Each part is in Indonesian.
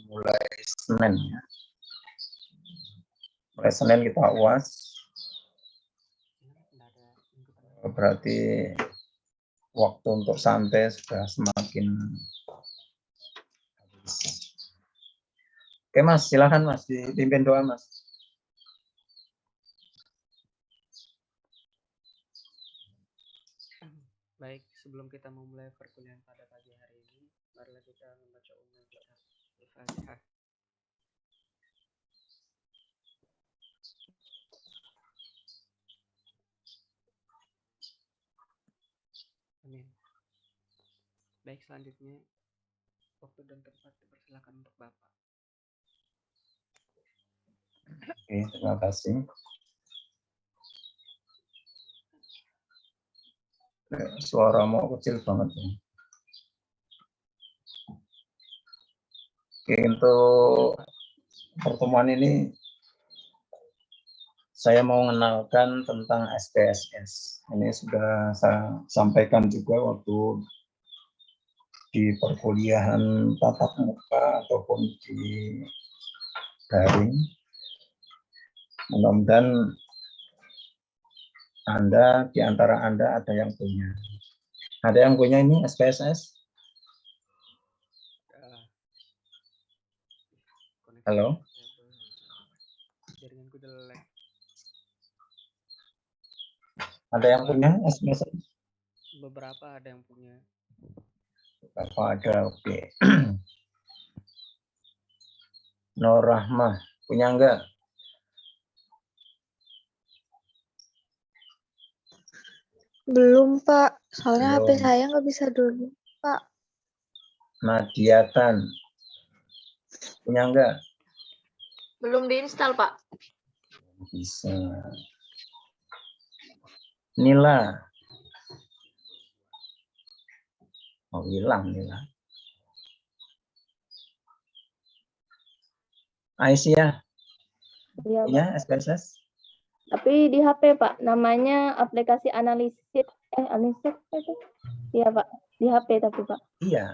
mulai Senin ya. Mulai Senin kita UAS. Berarti waktu untuk santai sudah semakin habis. Oke Mas, silakan Mas dipimpin doa Mas. Baik, sebelum kita memulai perkuliahan pada pagi hari ini, marilah kita membaca umum kita Al-Fatihah. Amin. Baik, selanjutnya waktu dan tempat dipersilakan untuk Bapak. Oke, terima kasih. Suaramu kecil banget ya. Oke, untuk pertemuan ini saya mau mengenalkan tentang SPSS. Ini sudah saya sampaikan juga waktu di perkuliahan tatap muka ataupun di daring. Mudah-mudahan di antara Anda ada yang punya. Ada yang punya ini SPSS? Halo? Jaringanku jelek. Ada yang punya SPSS? Beberapa ada yang punya. Beberapa ada, oke. Nur Rahmah, punya enggak? Belum, Pak. Soalnya Belum. HP saya nggak bisa dulu, Pak. Nadiatan, punya enggak? Belum diinstal, Pak. Bisa. Nila. Oh, hilang Nila. Aisyah, Iya, punya Pak. SPSS? Tapi di HP, Pak. Namanya aplikasi analisis. Analisis itu? Iya, Pak. Di HP tapi, Pak. Iya,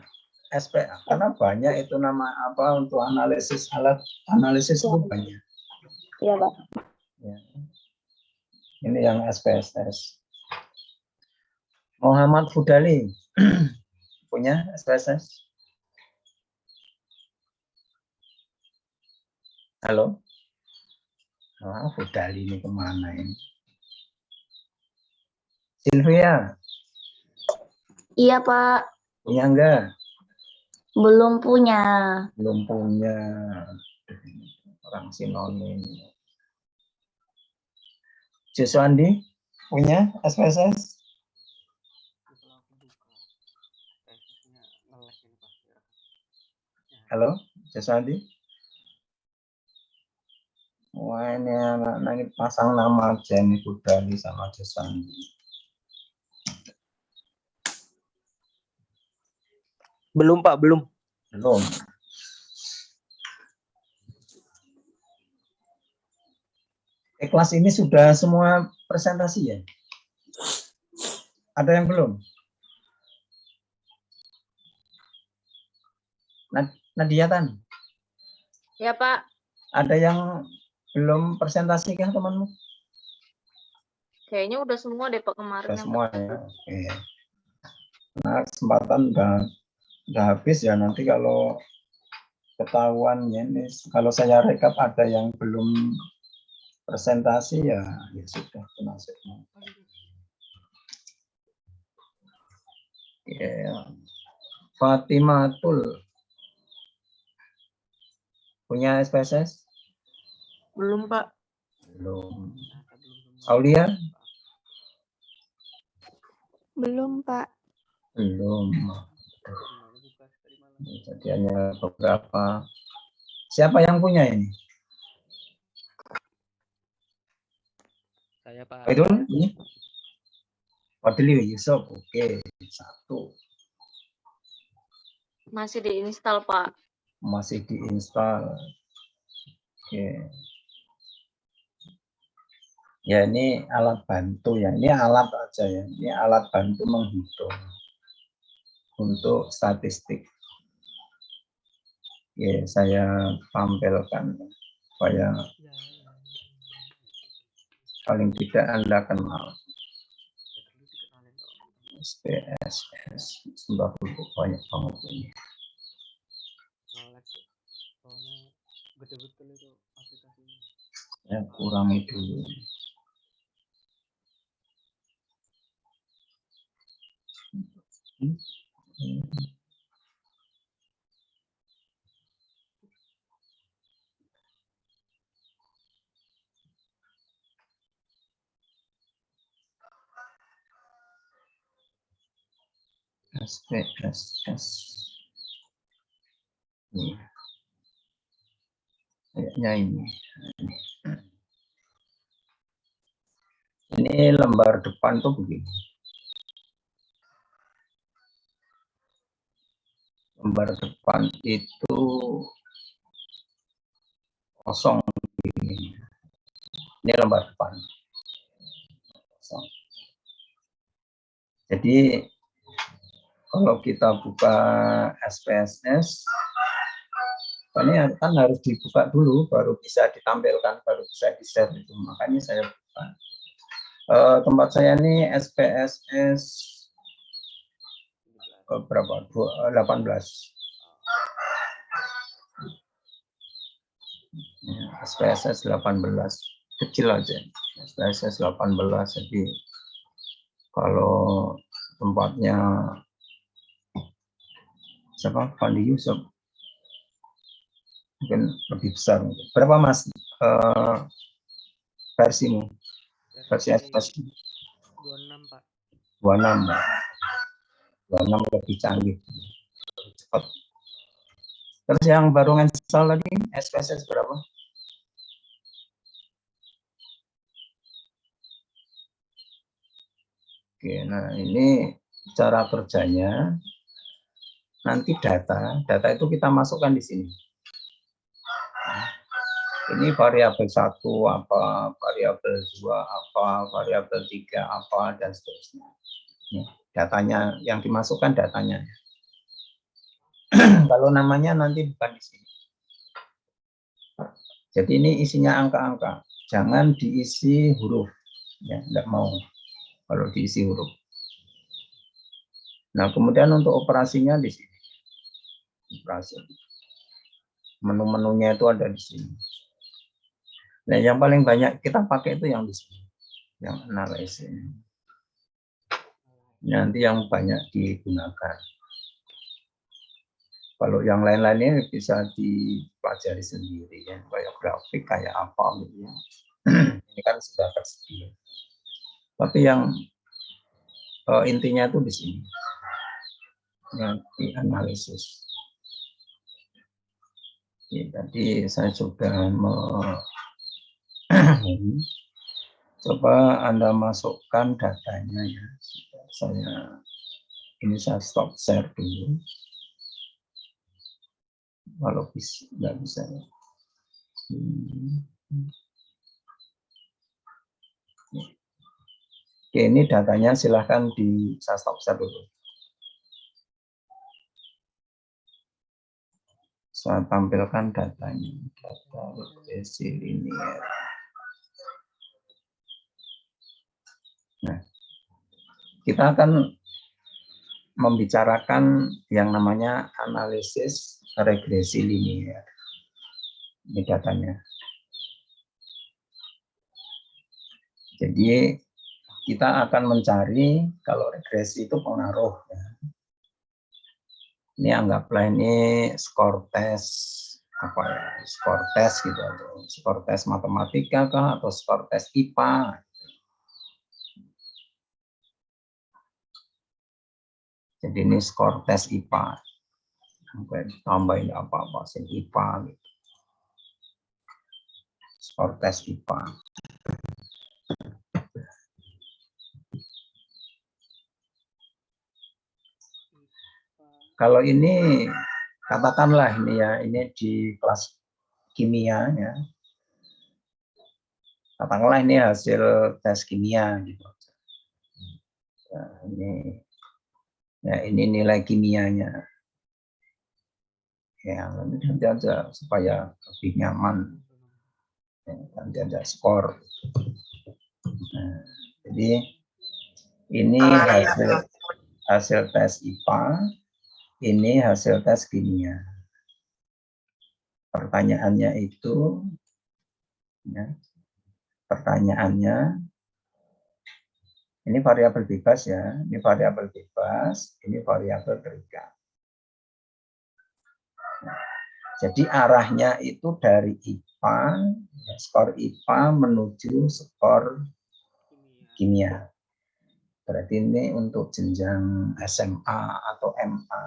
SPA. Karena banyak itu nama apa untuk analisis alat analisis Ya. itu banyak. Iya, Pak. Ya. Ini yang SPSS. Muhammad Fudali punya SPSS? Halo? Oh, Fudali ini kemana ini? Sylvia? Iya, Pak. Punya enggak? Belum punya. Belum punya. Orang sinonim. Juswandi punya SPSS? Halo, Juswandi? Wah, ini anak-anak ini pasang nama aja nih Budali sama Juswandi. Belum, Pak, belum. Belum. Kelas ini sudah semua presentasi ya? Ada yang belum? Nadia Tan? Ya, Pak. Ada yang belum presentasi kah temanmu? Kayaknya udah semua deh, Pak, kemarin. Sudah semua ya. Oke. Nah, kesempatan udah habis ya, nanti kalau ketahuan ya ini, kalau saya rekap ada yang belum presentasi ya sudah nasibnya. Ya. Fatimatul punya SPSS? Belum, Pak. Belum. Aulia? Belum, Pak. Belum. Jadi hanya beberapa. Siapa yang punya ini? Saya, Pak. Itu ini? Fadli Yusuf. Oke, satu. Masih diinstal, Pak. Masih diinstal. Oke. Ya, ini alat bantu ya. Ini alat aja ya. Ini alat bantu menghitung untuk statistik. Ya, saya tampilkan supaya Ya, paling tidak Anda kenal. perlu dikenalin dong. SPSS sudah banyak banget ini. Soalnya gede betul itu aplikasinya. Saya kurangi dulu. SPSS. Kayaknya ini. Ini lembar depan tuh begini. Lembar depan itu kosong begini. Ini lembar depan. Kosong. Jadi kalau kita buka SPSS, ini kan harus dibuka dulu, baru bisa ditampilkan, baru bisa di-share itu. Makanya saya buka. Tempat saya ini SPSS berapa? 18. SPSS 18. Kecil aja. SPSS 18. Jadi kalau tempatnya siapa? Fandi Yusuf mungkin lebih besar. Berapa Mas versimu? Versi SPS 26 Pak. 26. 26 lebih canggih. Cepat. Terus yang baru install lagi SPSS berapa? Oke, nah ini cara kerjanya. Nanti data itu kita masukkan di sini. Ini variabel 1 apa, variabel 2 apa, variabel 3 apa, dan seterusnya. Datanya yang dimasukkan datanya. Kalau namanya nanti bukan di sini. Jadi ini isinya angka-angka. Jangan diisi huruf. Ya, enggak mau kalau diisi huruf. Nah, kemudian untuk operasinya di sini. Operasi. Menu-menunya itu ada di sini. Nah, yang paling banyak kita pakai itu yang di sini. Yang analisis. Nanti yang banyak digunakan. Kalau yang lain-lainnya bisa dipelajari sendiri ya, kayak grafik kayak apa gitu ya. Ini kan sudah tersedia. Tapi yang intinya itu di sini. Yang dianalisis. Ya, tadi saya sudah coba Anda masukkan datanya ya. Saya stop share dulu. Kalau bisa, nggak bisa. Oke, ini datanya silahkan saya stop share dulu. Saya tampilkan datanya. Data regresi linier. Nah, kita akan membicarakan yang namanya analisis regresi linier. Ini datanya. Jadi kita akan mencari kalau regresi itu pengaruh. Ya. Ini anggaplah ini skor tes apa ya? Skor tes gitu atau skor tes matematika kah atau skor tes IPA. Jadi ini skor tes IPA. Sampai tambahin apa-apa sih IPA gitu. Skor tes IPA. Kalau ini katakanlah ini ya, ini di kelas kimia ya. Katakanlah ini hasil tes kimia gitu. Nah, ini nilai kimianya. Ya, nanti aja supaya lebih nyaman. Ya, nanti aja skor. Nah, jadi ini hasil tes IPA, ini hasil tes kimia. Pertanyaannya itu, ya, pertanyaannya, ini variabel bebas ya, ini variabel bebas, ini variabel terikat. Jadi arahnya itu dari IPA, skor IPA menuju skor kimia. Berarti ini untuk jenjang SMA atau MA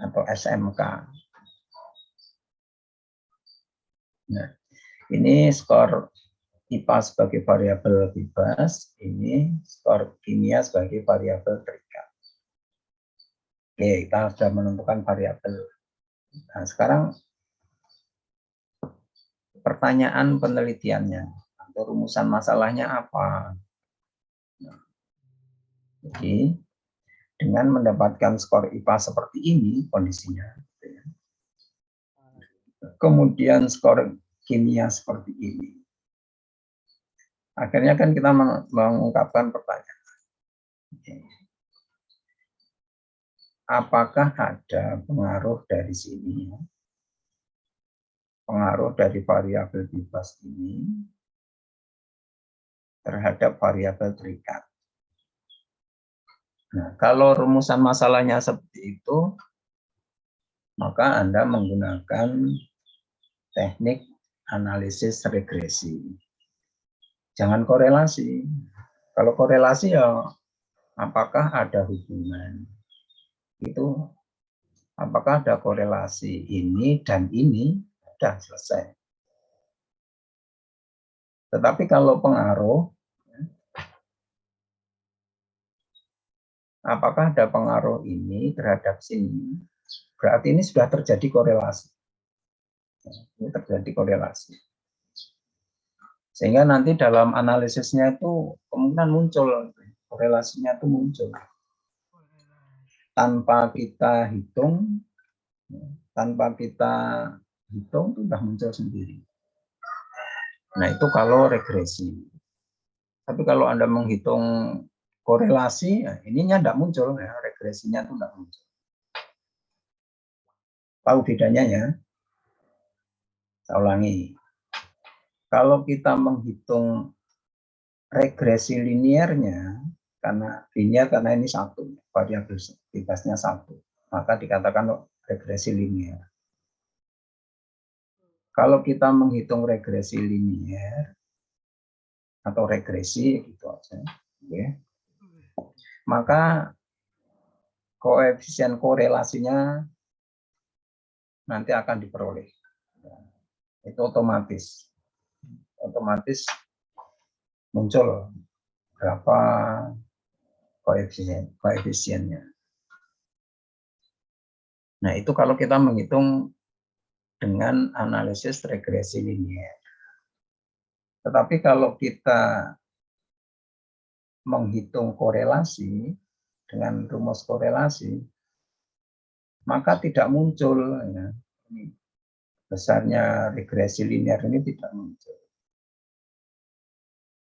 atau SMK. Nah, ini skor IPA sebagai variabel bebas, ini skor kimia sebagai variabel terikat. Oke, kita sudah menentukan variabel. Nah, sekarang pertanyaan penelitiannya atau rumusan masalahnya apa? Nah, jadi dengan mendapatkan skor IPA seperti ini kondisinya, kemudian skor kimia seperti ini, akhirnya kan kita mengungkapkan pertanyaan, apakah ada pengaruh dari sini, pengaruh dari variabel bebas ini terhadap variabel terikat. Nah, kalau rumusan masalahnya seperti itu, maka Anda menggunakan teknik analisis regresi. Jangan korelasi. Kalau korelasi ya apakah ada hubungan? Itu apakah ada korelasi ini dan ini? Sudah selesai. Tetapi kalau pengaruh, apakah ada pengaruh ini terhadap sini? Berarti ini sudah terjadi korelasi. Ini terjadi korelasi. Sehingga nanti dalam analisisnya itu kemungkinan muncul, korelasinya itu muncul. Tanpa kita hitung itu sudah muncul sendiri. Nah, itu kalau regresi. Tapi kalau Anda menghitung korelasi, ya ininya tidak muncul, ya, regresinya itu tidak muncul. Tahu bedanya ya? Saya ulangi. Kalau kita menghitung regresi linearnya, karena ini satu, variabel bebasnya satu, maka dikatakan regresi linear. Kalau kita menghitung regresi linear atau regresi gitu aja, okay, maka koefisien korelasinya nanti akan diperoleh. Itu otomatis muncul berapa koefisiennya. Nah, itu kalau kita menghitung dengan analisis regresi linear. Tetapi kalau kita menghitung korelasi dengan rumus korelasi, maka tidak muncul, ya, besarnya regresi linear ini tidak muncul.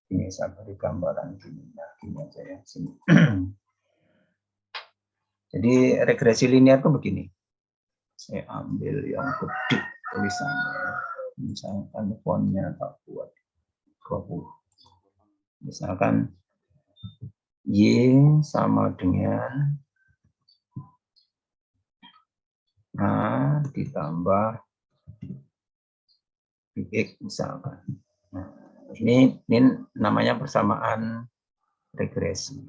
Ini saya beri gambaran gini, nah, gini aja ya sini. Jadi regresi linear itu begini. Saya ambil yang gede tulisannya, misalkan fontnya tak buat 20. Misalkan Y sama dengan A ditambah BX misalkan. Nah, ini namanya persamaan regresi.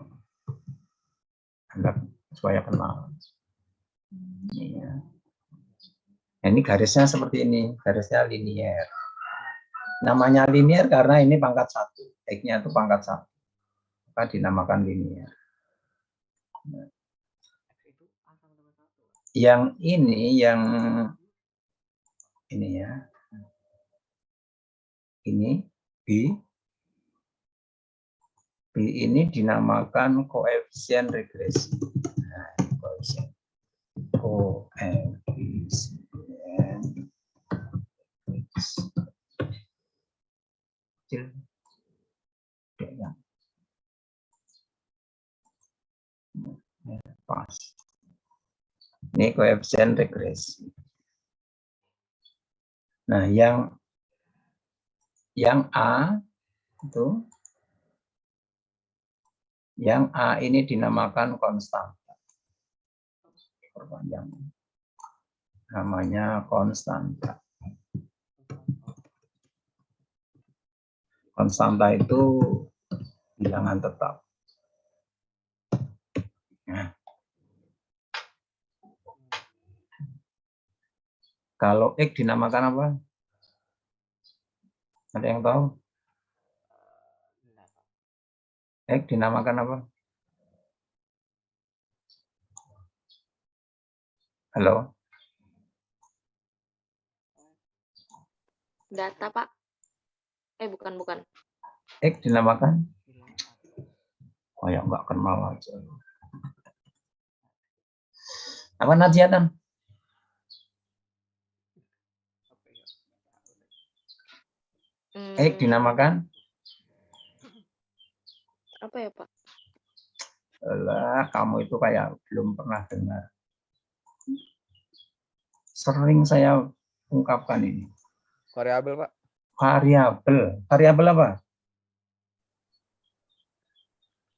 Anda supaya kenal. Ini, ya. Nah, ini garisnya seperti ini, garisnya linear. Namanya linear karena ini pangkat 1, X-nya itu pangkat 1. Maka dinamakan linear. Nah, yang ini ya. Ini B. B ini dinamakan koefisien regresi. Nah, ini koefisien. koefisien X kecil. Ya, pas. Ini koefisien regresi. Nah, yang A itu, yang A ini dinamakan konstanta. Perpanjang. Namanya konstanta. Konstanta itu bilangan tetap. Nah, kalau X dinamakan apa? Ada yang tahu? X dinamakan apa? Halo? Data, Pak. Bukan. X dinamakan? Oh ya, nggak kenal aja. Apa Najiatan? X dinamakan? Apa ya, Pak? Alah, kamu itu kayak belum pernah dengar. Sering saya ungkapkan ini. Variabel, Pak. Variabel. Variabel apa?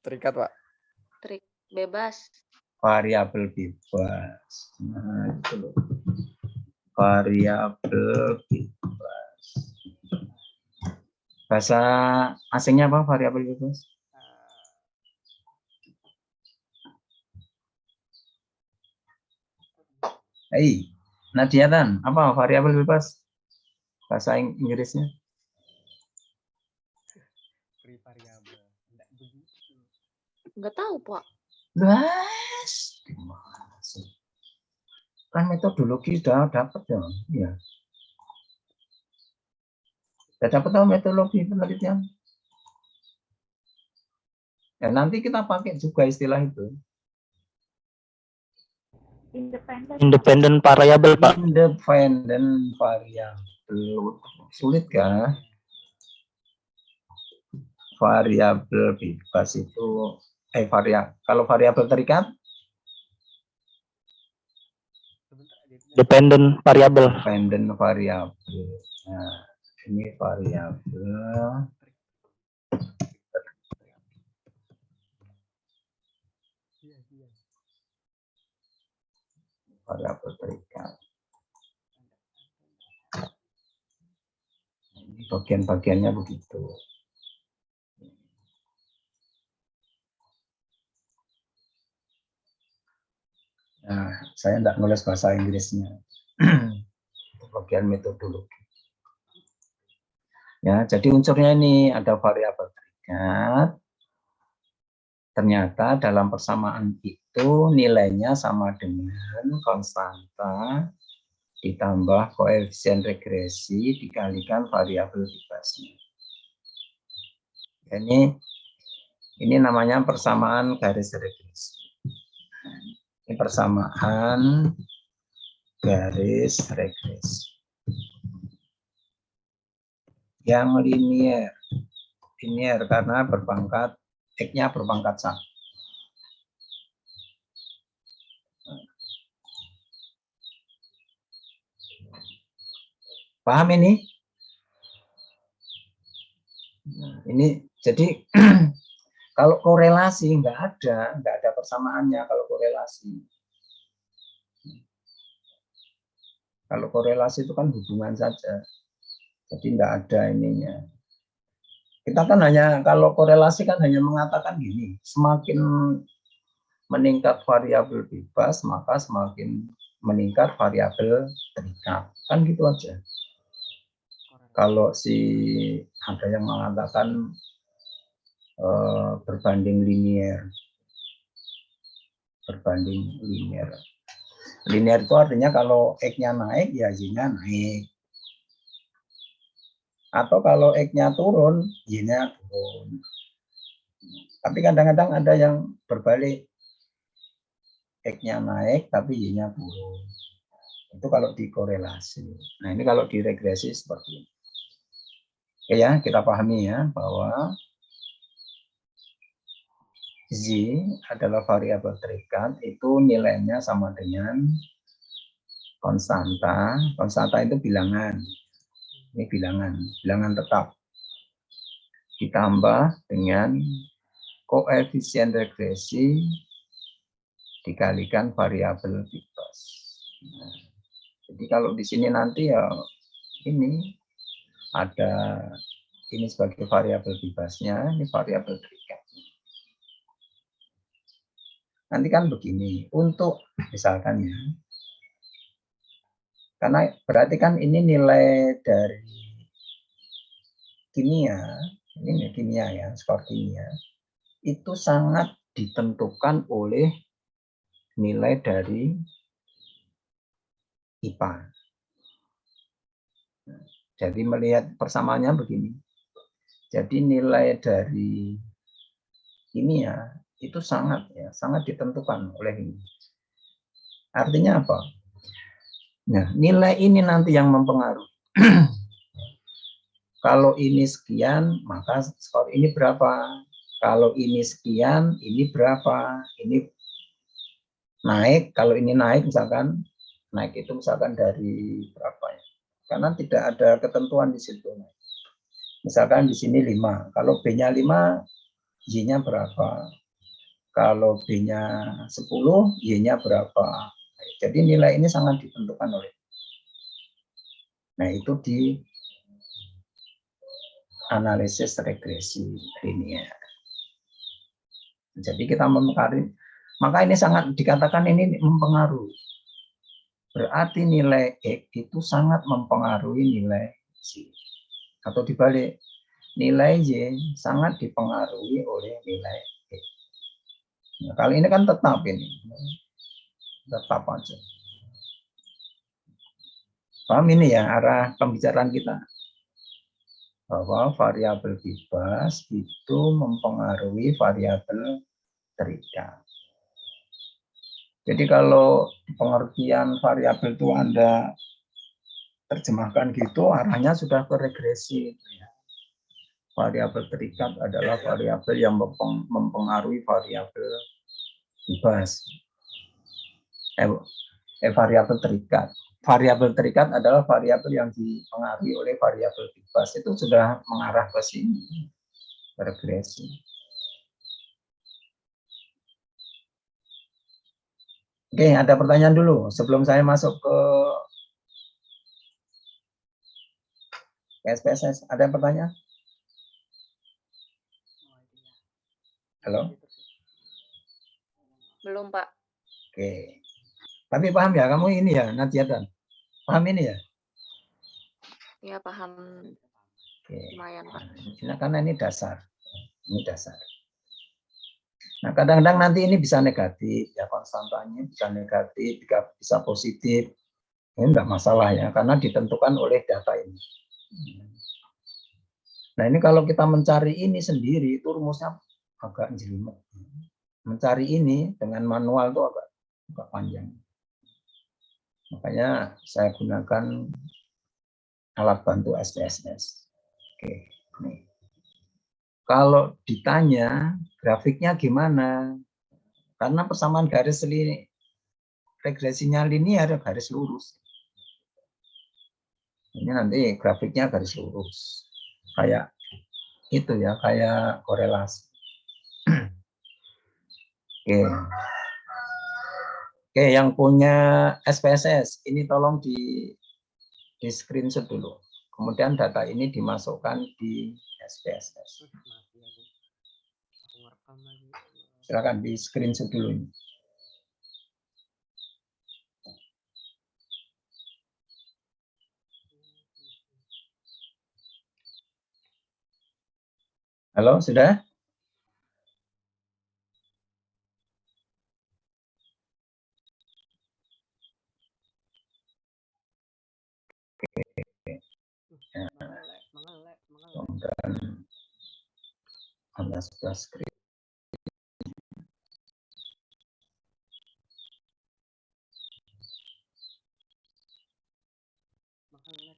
Terikat, Pak. Trik bebas. Variabel bebas. Nah, itu loh. Variabel bebas. Bahasa asingnya apa variabel bebas? Hei, Nadiatan, apa variabel bebas? Bahasa Inggrisnya? Nggak tahu, Pak. Guys, kan metodologi sudah dapat ya. Iya. Sudah dapat tahu metodologi penelitian. Ya, nanti kita pakai juga istilah itu. Independent variabel, Pak. Independent variabel. Sulit kan? Variabel bebas itu kalau variabel terikat Dependent variabel. dependent variabel. Nah, ini variabel terikat. Ini bagian-bagiannya begitu. Nah, saya tidak nulis bahasa Inggrisnya. Bagian metodologi. Ya, jadi unsurnya ini ada variabel terikat. Ternyata dalam persamaan itu nilainya sama dengan konstanta ditambah koefisien regresi dikalikan variabel bebasnya. Ini namanya persamaan garis regresi. Ini persamaan garis regresi. Yang linier. Linier karena berpangkat X-nya berpangkat 1. Paham ini? Nah, ini jadi kalau korelasi nggak ada persamaannya kalau korelasi. Kalau korelasi itu kan hubungan saja, jadi nggak ada ininya. Kita kan hanya kalau korelasi kan hanya mengatakan gini, semakin meningkat variabel bebas maka semakin meningkat variabel terikat, kan gitu aja. Kalau ada yang mengatakan berbanding linier. Linier itu artinya kalau X-nya naik, ya Y-nya naik. Atau kalau X-nya turun, Y-nya turun. Tapi kadang-kadang ada yang berbalik. X-nya naik tapi Y-nya turun. Itu kalau dikorelasi. Nah, ini kalau diregresi seperti ini. Oke ya, kita pahami ya bahwa Z adalah variabel terikat, itu nilainya sama dengan konstanta. Konstanta itu bilangan. Ini bilangan tetap. Ditambah dengan koefisien regresi dikalikan variabel bebas. Nah, jadi kalau di sini nanti ya ini ada ini sebagai variabel bebasnya, ini variabel terikat. Nanti kan begini, untuk misalkan ya, karena berarti kan ini nilai dari kimia, ini kimia ya, skor kimia, itu sangat ditentukan oleh nilai dari IPA. Jadi melihat persamaannya begini. Jadi nilai dari kimia itu sangat ditentukan oleh ini. Artinya apa? Nah, nilai ini nanti yang mempengaruhi. Kalau ini sekian, maka skor ini berapa? Kalau ini sekian, ini berapa? Ini naik, kalau ini naik misalkan, naik itu misalkan dari berapa ya? Karena tidak ada ketentuan di situ. Misalkan di sini 5, kalau B-nya 5, Y-nya berapa? Kalau B-nya 10, Y-nya berapa? Jadi nilai ini sangat ditentukan oleh. Nah, itu di analisis regresi linear. Jadi kita mempengaruhi, maka ini sangat dikatakan ini mempengaruhi. Berarti nilai X itu sangat mempengaruhi nilai Y. Atau dibalik, nilai Y sangat dipengaruhi oleh nilai X. Nah, kali ini kan tetap ini. Tetap aja. Paham ini ya arah pembicaraan kita? Bahwa variabel bebas itu mempengaruhi variabel terikat. Jadi kalau pengertian variabel itu Anda terjemahkan gitu, arahnya sudah ke regresi. Variabel terikat adalah variabel yang mempengaruhi variabel bebas. Variabel terikat. Variabel terikat adalah variabel yang dipengaruhi oleh variabel bebas. Itu sudah mengarah ke sini, regresi. Oke, ada pertanyaan dulu sebelum saya masuk ke SPSS. Ada yang pertanyaan? Halo? Belum, Pak. Oke. Tapi paham ya, kamu ini ya, Nadia Dan? Paham ini ya? Ya, paham. Oke. Lumayan, Pak. Nah, karena ini dasar. Ini dasar. Nah, kadang-kadang nanti ini bisa negatif, ya konstantanya bisa negatif, bisa positif. Ini enggak masalah ya, karena ditentukan oleh data ini. Nah, ini kalau kita mencari ini sendiri, itu rumusnya agak jelimet. Mencari ini dengan manual itu agak panjang. Makanya saya gunakan alat bantu SPSS. Oke, nih. Kalau ditanya grafiknya gimana? Karena persamaan garis regresinya linear, garis lurus. Ini nanti grafiknya garis lurus. Kayak itu ya, kayak korelasi. Oke. Oke, yang punya SPSS, ini tolong di screenshot dulu. Kemudian data ini dimasukkan di SPSS. Silakan di screenshot dulu ini. Halo, sudah? Dan Anda sudah screen. mengelek.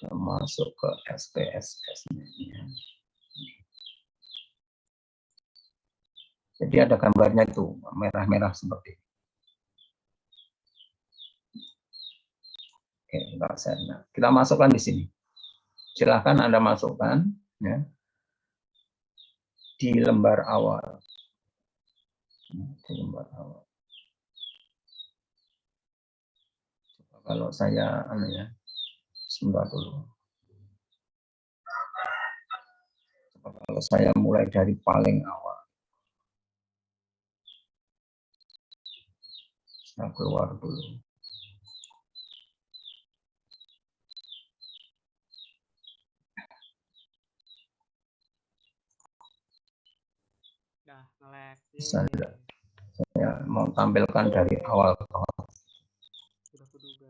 Masuk ke SPSS-nya. Jadi ada gambarnya itu merah-merah seperti ini. Oke, kita masukkan di sini. Silahkan Anda masukkan ya, di lembar awal. Di lembar awal. Kalau saya sebentar dulu. Kalau saya mulai dari paling awal. Saya keluar dulu. Saya mau tampilkan dari awal ke awal. Sudah kuduga.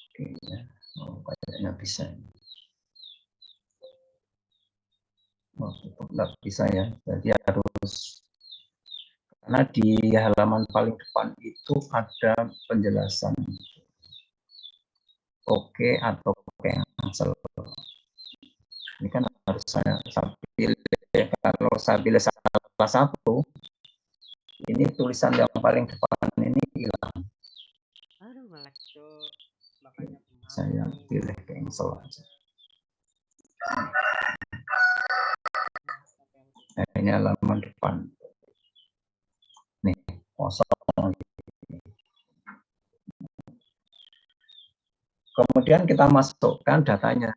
Oke, ya. Kayaknya bisa. Tidak bisa ya. Jadi harus, karena di halaman paling depan itu ada penjelasan oke atau cancel. Ini kan harus saya pilih. Kalau saya pilih salah satu, ini tulisan yang paling depan ini hilang. Aduh, melek tuh. Makanya Saya pilih cancel aja. Nah, ini halaman depan. Nih, kosong. Kemudian kita masukkan datanya.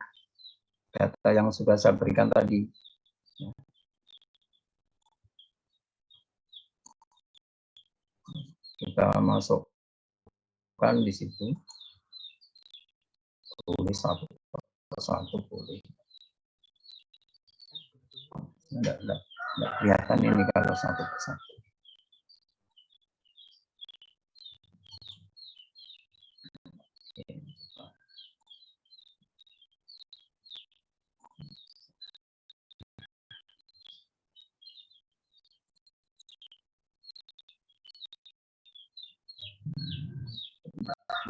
Data yang sudah saya berikan tadi. Kita masukkan di situ. Tulis satu persatu boleh. Enggak kelihatan ini kalau satu persatu.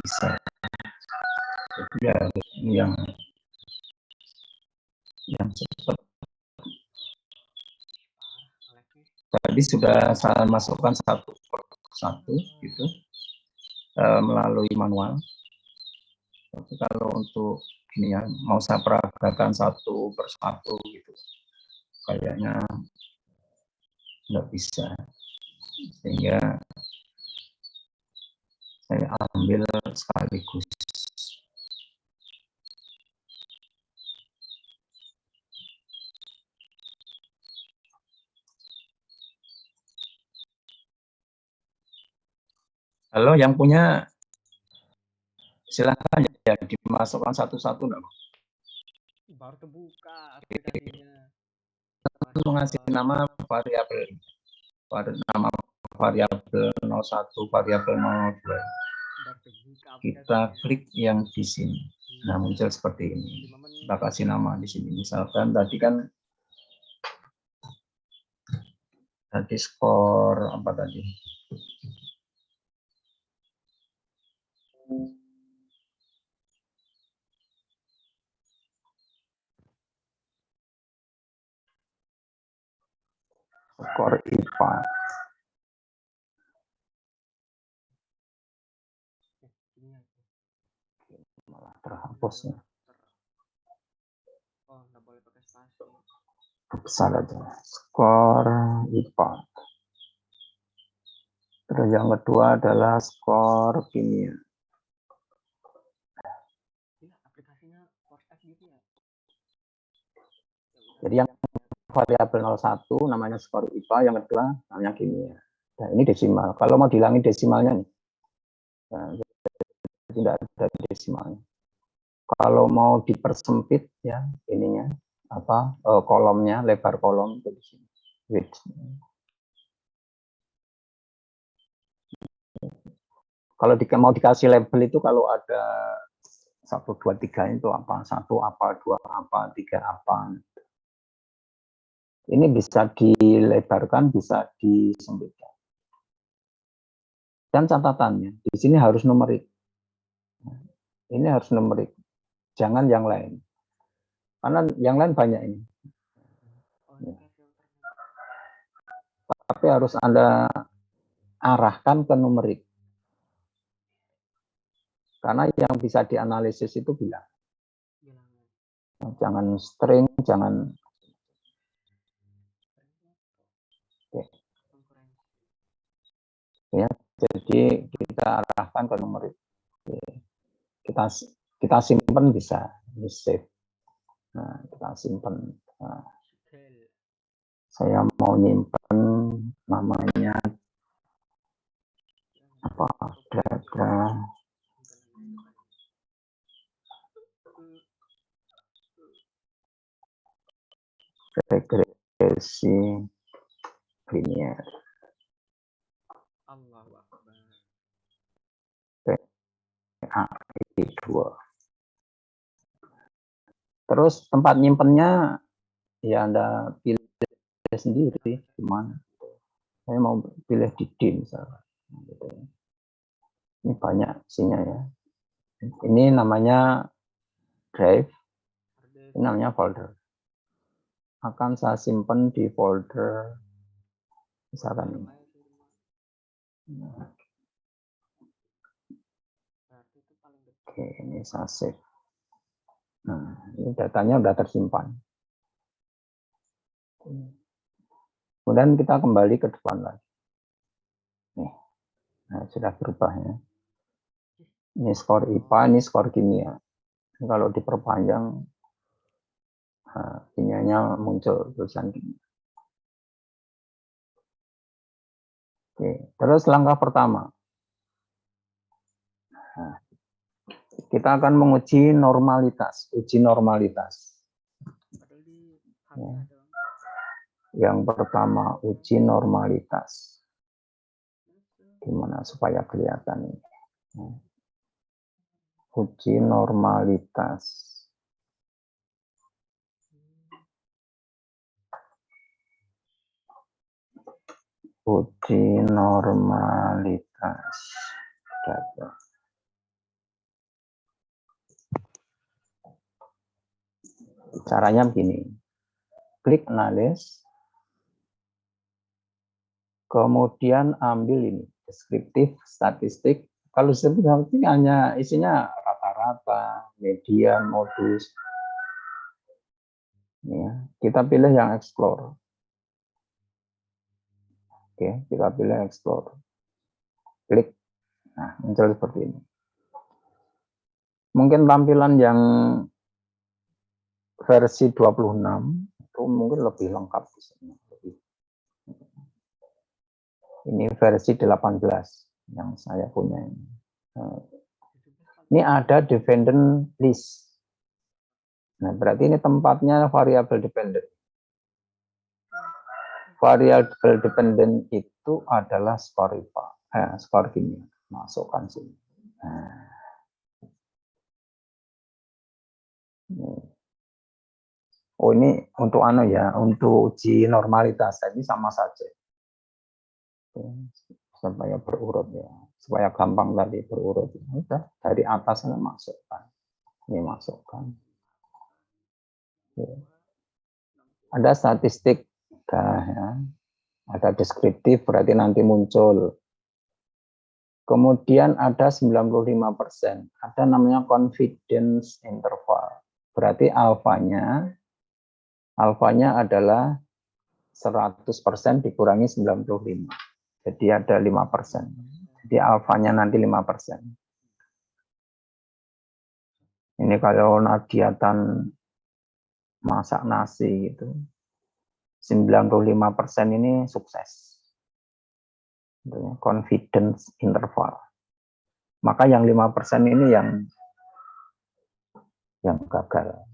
Bisa. Ya, yang cepat. Tadi sudah saya masukkan satu persatu gitu melalui manual. Tapi kalau untuk ini ya mau saya peragakan satu persatu gitu, kayaknya nggak bisa. Sehingga saya ambil sekaligus. Halo, yang punya silakan ya dimasukkan satu-satu. Baru terbuka aplikasinya. Mengasih nama variabel. Nama variabel 01, variabel 02. Kita klik yang di sini. Nah, muncul seperti ini. Kita kasih nama di sini. Misalkan tadi kan skor apa tadi? Skor IPA. Malah terhapus ya. Oh, nggak boleh pakai spasi. Besar aja. Skor IPA. Terus yang kedua adalah skor kimia. Aplikasinya gitu ya. Jadi yang variabel 01 namanya skor IPA, yang kedua namanya kimia. Nah, ini desimal. Kalau mau dihilangin desimalnya nih. Nah, tidak ada desimalnya. Kalau mau dipersempit ya ininya apa kolomnya, lebar kolom itu di sini. Width. Kalau mau dikasih label itu kalau ada 1, 2, 3 itu apa? 1 apa, 2 apa, 3 apa. Ini bisa dilebarkan, bisa disempitkan. Dan catatannya, di sini harus numerik. Ini harus numerik. Jangan yang lain. Karena yang lain banyak ini. Tapi harus Anda arahkan ke numerik. Karena yang bisa dianalisis itu bilang. Jangan string, jangan. Ya, jadi kita arahkan ke numerik. Kita simpan bisa, di save. Nah, kita simpan. Nah, saya mau nyimpan namanya apa? Data regresi linear. PAI2. Terus tempat nyimpennya ya Anda pilih sendiri di mana. Saya mau pilih di D misalnya. Ini banyak isinya ya. Ini namanya drive, ini namanya folder. Akan saya simpan di folder misalkan ini. Oke, ini saya save. Nah, ini datanya sudah tersimpan. Kemudian kita kembali ke depan lagi. Nih, nah, sudah berubah ya. Ini skor IPA, ini skor kimia. Kalau diperpanjang, nah, kimianya muncul tulisan kimia. Oke, terus langkah pertama. Nah, kita akan menguji normalitas, uji normalitas. Ya. Yang pertama, uji normalitas. Gimana supaya kelihatan ini? Ya. Uji normalitas. Uji normalitas data. Caranya begini. Klik analis. Kemudian ambil ini, deskriptif, statistik. Kalau statistik hanya isinya rata-rata, median, modus. Ya, kita pilih yang explore. Oke, kita pilih explore. Klik. Nah, muncul seperti ini. Mungkin tampilan yang versi 26 itu mungkin lebih lengkap di sini. Ini versi 18 yang saya punya ini. Ini ada dependent list. Nah, berarti ini tempatnya variabel dependent. Variabel dependent itu adalah skor IPA, skor kimia. Masukkan sini. Nah. Oh, ini untuk ya, untuk uji normalitas. Ini sama saja. Supaya berurut ya, supaya gampang tadi berurut. Udah dari atas masukkan. Ini masukkan. Ya. Ada statistik, ya. Ada deskriptif, berarti nanti muncul. Kemudian ada 95%, ada namanya confidence interval. Berarti alfanya adalah 100% dikurangi 95. Jadi ada 5%. Jadi alfanya nanti 5%. Ini kalau nadiatan masak nasi gitu. 95% ini sukses. Confidence interval. Maka yang 5% ini yang gagal.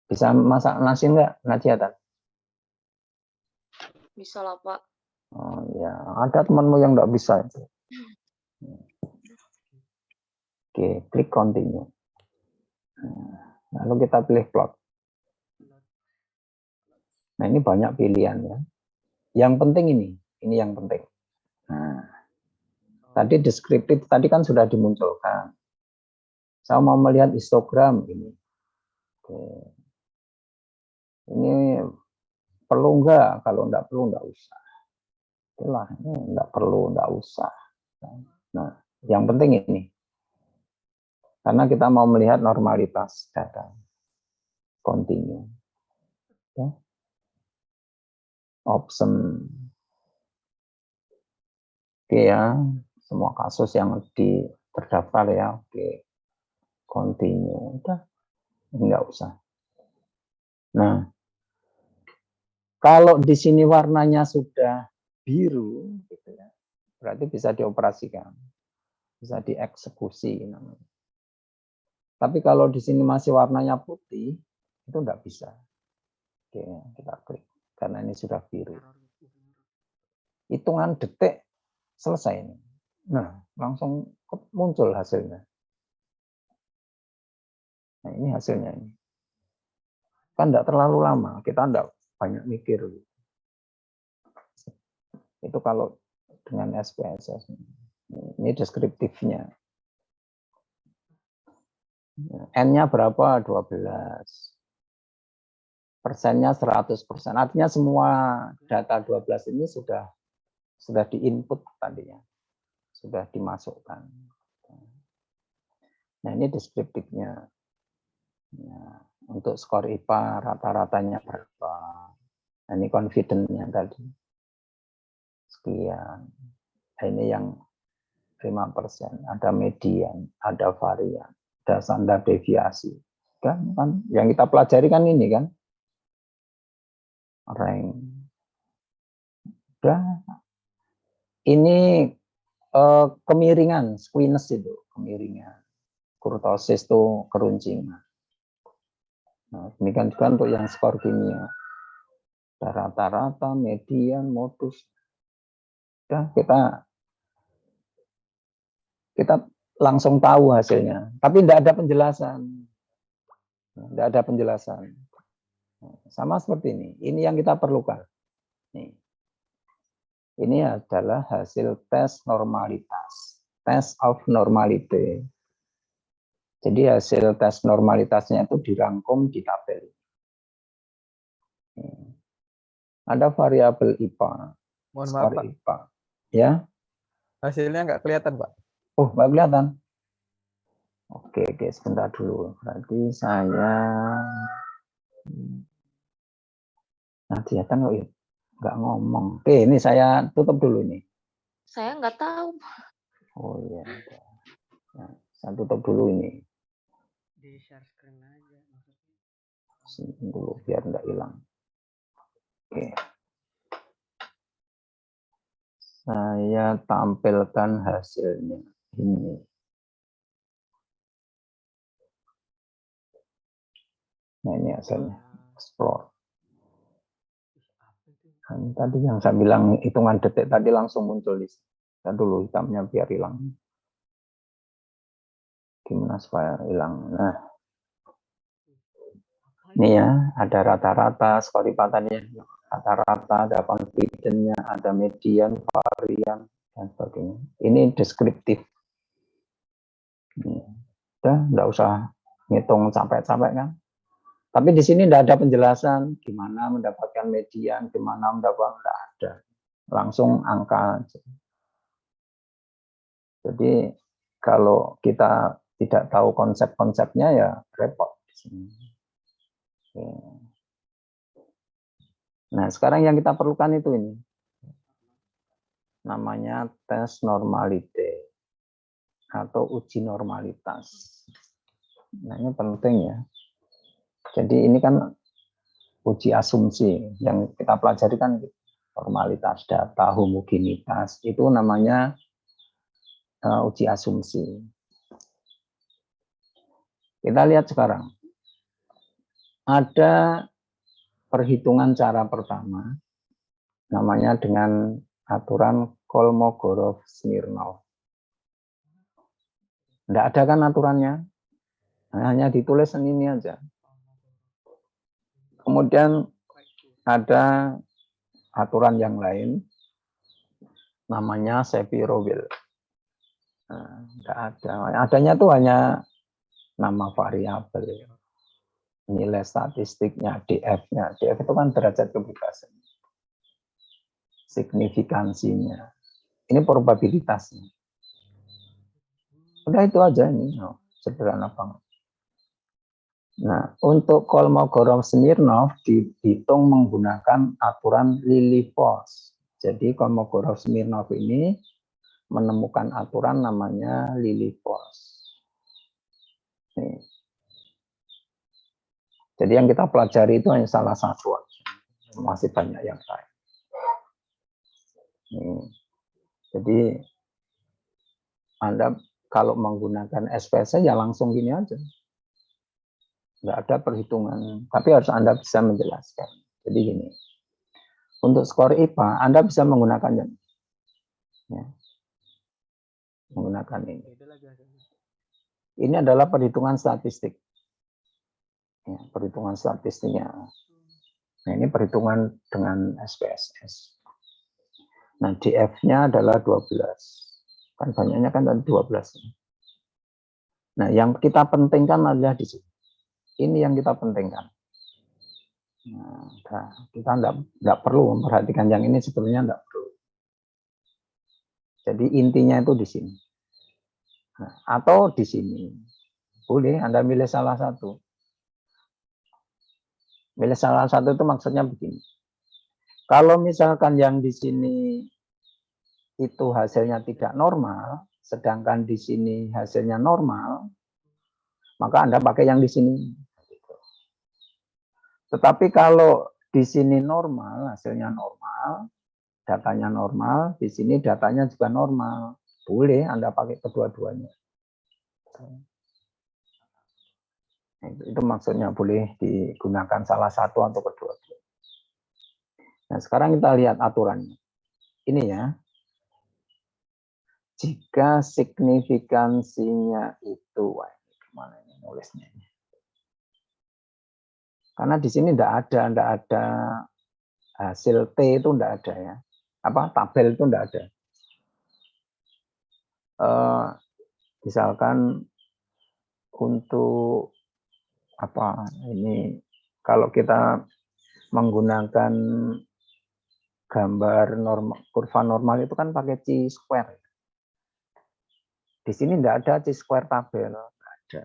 Bisa masak nasi enggak, Najiatan? Bisa lah, Pak. Oh ya, ada temanmu yang enggak bisa itu. Oke, klik continue. Lalu kita pilih plot. Nah, ini banyak pilihan ya. Yang penting ini yang penting. Nah, tadi deskriptif tadi kan sudah dimunculkan. Saya mau melihat histogram ini. Oke. Ini perlu enggak? Kalau enggak perlu enggak usah. Itulah, ini enggak perlu, enggak usah. Nah, yang penting ini. Karena kita mau melihat normalitas data. Continue. Ya. Option. Oke ya, semua kasus yang terdaftar ya. Oke. Continue. Udah. Enggak usah. Nah, kalau di sini warnanya sudah biru, gitu ya, berarti bisa dioperasikan, bisa dieksekusi namanya. Tapi kalau di sini masih warnanya putih, itu enggak bisa. Oke, kita klik karena ini sudah biru. Hitungan detik selesai ini. Nah, langsung muncul hasilnya. Nah, ini hasilnya ini. Kan enggak terlalu lama, kita enggak banyak mikir. Itu kalau dengan SPSS. Ini deskriptifnya. N-nya berapa? 12. Persennya 100%. Artinya semua data 12 ini sudah diinput tadinya. Sudah dimasukkan. Nah, ini deskriptifnya. Ya, untuk skor IPA rata-ratanya berapa? Nah, ini confidence-nya tadi. Sekian. Nah, ini yang 5%. Ada median, ada varian, ada standar deviasi. Kan yang kita pelajari kan ini kan. Rank. Udah. Ini kemiringan, squiness itu, kemiringan. Kurtosis itu keruncingan. Nah, demikian juga untuk yang skor kimia. Rata-rata, median, modus. Ya, kita langsung tahu hasilnya. Tapi tidak ada penjelasan. Tidak ada penjelasan. Sama seperti ini. Ini yang kita perlukan. Nih. Ini adalah hasil tes normalitas. Test of normality. Jadi hasil tes normalitasnya itu dirangkum di tabel. Ada variabel IPA. Mohon maaf, Skor Pak. IPA. Ya. Hasilnya nggak kelihatan, Pak. Oh, nggak kelihatan. Oke, sebentar dulu. Berarti saya kelihatan kok ya. Nggak ngomong. Oke, ini saya tutup dulu nih. Saya nggak tahu. Oh iya. Nah, saya tutup dulu ini. Di share screen aja maksudnya. Simpen dulu biar nggak hilang. Oke. Saya tampilkan hasilnya. Ini. Nah, ini hasilnya. Explore. Nah, tadi yang saya bilang hitungan detik tadi langsung muncul di sini. Kita dulu hitamnya biar hilang. Gimana supaya hilang? Nah, ini ya, ada rata-rata, skor IPA tadi, rata-rata, ada confidence-nya, ada median, varian, dan sebagainya. Ini deskriptif. Udah, nggak usah ngitung capek-capek kan. Tapi di sini tidak ada penjelasan gimana mendapatkan median, gimana mendapatkan, tidak ada. Langsung angka. Jadi kalau kita tidak tahu konsep-konsepnya ya repot di sini. Nah, sekarang yang kita perlukan itu ini. Namanya tes normalite atau uji normalitas. Nah, ini penting ya. Jadi ini kan uji asumsi yang kita pelajari kan normalitas data, homogenitas, itu namanya uji asumsi. Kita lihat sekarang. Ada perhitungan cara pertama, namanya dengan aturan Kolmogorov-Smirnov. Tidak ada kan aturannya, hanya ditulis ini aja. Kemudian ada aturan yang lain, namanya Shapiro-Wilk. Tidak ada. Adanya tuh hanya nama variabel, nilai statistiknya, DF-nya. DF itu kan derajat kebebasan. Signifikansinya. Ini probabilitasnya. Udah itu aja ini. Sederhana banget. Nah, untuk Kolmogorov-Smirnov dihitung menggunakan aturan Lilliefors. Jadi Kolmogorov-Smirnov ini menemukan aturan namanya Lilliefors. Nih. Jadi yang kita pelajari itu hanya salah satu, masih banyak yang lain. Nih. Jadi Anda kalau menggunakan SPSS ya langsung gini aja. Nggak ada perhitungan, tapi harus Anda bisa menjelaskan. Jadi gini, untuk skor IPA Anda bisa menggunakan yang ya, menggunakan ini. Ini adalah perhitungan statistik. Ya, perhitungan statistiknya. Nah, ini perhitungan dengan SPSS. Nah, DF-nya adalah 12. Kan banyaknya kan 12. Nah, yang kita pentingkan adalah di sini. Ini yang kita pentingkan. Nah, kita enggak perlu memperhatikan yang ini, sebetulnya enggak perlu. Jadi intinya itu di sini. Nah, atau di sini. Boleh Anda milih salah satu. Milih salah satu itu maksudnya begini. Kalau misalkan yang di sini itu hasilnya tidak normal, sedangkan di sini hasilnya normal, maka Anda pakai yang di sini. Tetapi kalau di sini normal, hasilnya normal, datanya normal, di sini datanya juga normal, boleh Anda pakai kedua-duanya. Itu maksudnya boleh digunakan salah satu atau kedua-duanya. Nah, sekarang kita lihat aturannya. Ini ya. Jika signifikansinya itu, wah, gimana ini nulisnya? Karena di sini tidak ada hasil T itu tidak ada ya. Apa tabel itu tidak ada. Misalkan untuk apa ini kalau kita menggunakan gambar kurva normal itu kan pakai chi-square. Di sini tidak ada chi-square tabel, tidak ada.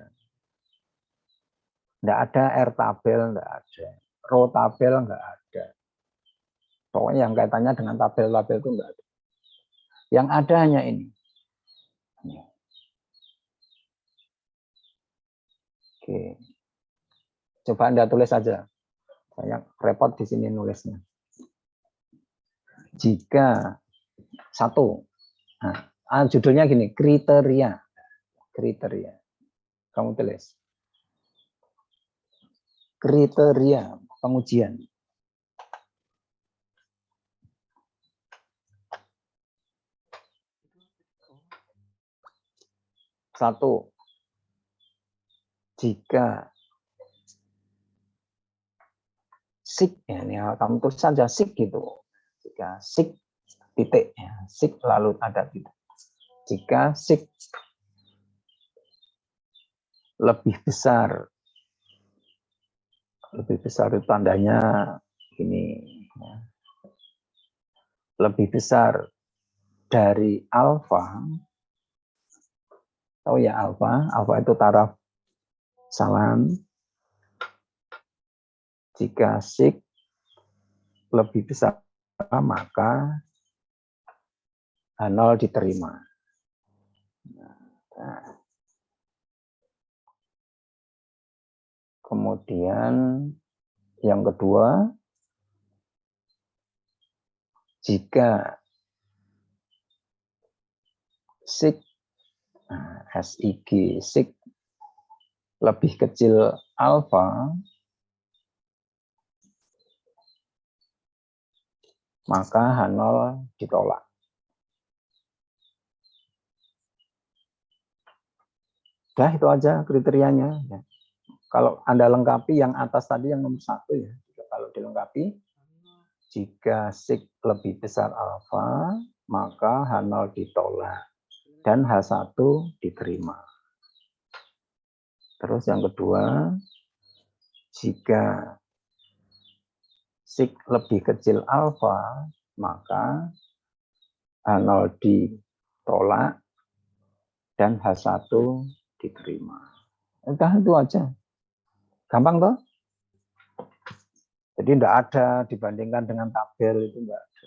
Tidak ada R tabel, tidak ada. Row tabel, nggak ada. Pokoknya yang kaitannya dengan tabel-tabel itu nggak ada. Yang ada hanya ini. Oke. Coba Anda tulis saja. Saya repot di sini nulisnya. Jika satu, nah, judulnya gini, kriteria. Kriteria. Kamu tulis. Kriteria pengujian. Satu, jika sig, ya, ini kamu tulis saja sig gitu. Jika sig titik, ya, sig lalu ada titik. Jika sig lebih besar itu tandanya ini, ya. Lebih besar dari alfa. Tahu ya alfa? Alfa itu taraf salam. Jika sig lebih besar, maka H0 diterima. Nah. Kemudian yang kedua, jika sig, SIG, sig lebih kecil alfa, maka H0 ditolak. Udah itu aja kriterianya. Ya. Kalau Anda lengkapi yang atas tadi yang nomor 1 ya. Kalau dilengkapi, jika sig lebih besar alfa, maka H0 ditolak dan H1 diterima. Terus yang kedua, jika sig lebih kecil alfa, maka H0 ditolak dan H1 diterima. Udah itu aja. Gampang toh? Jadi tidak ada dibandingkan dengan tabel itu enggak ada.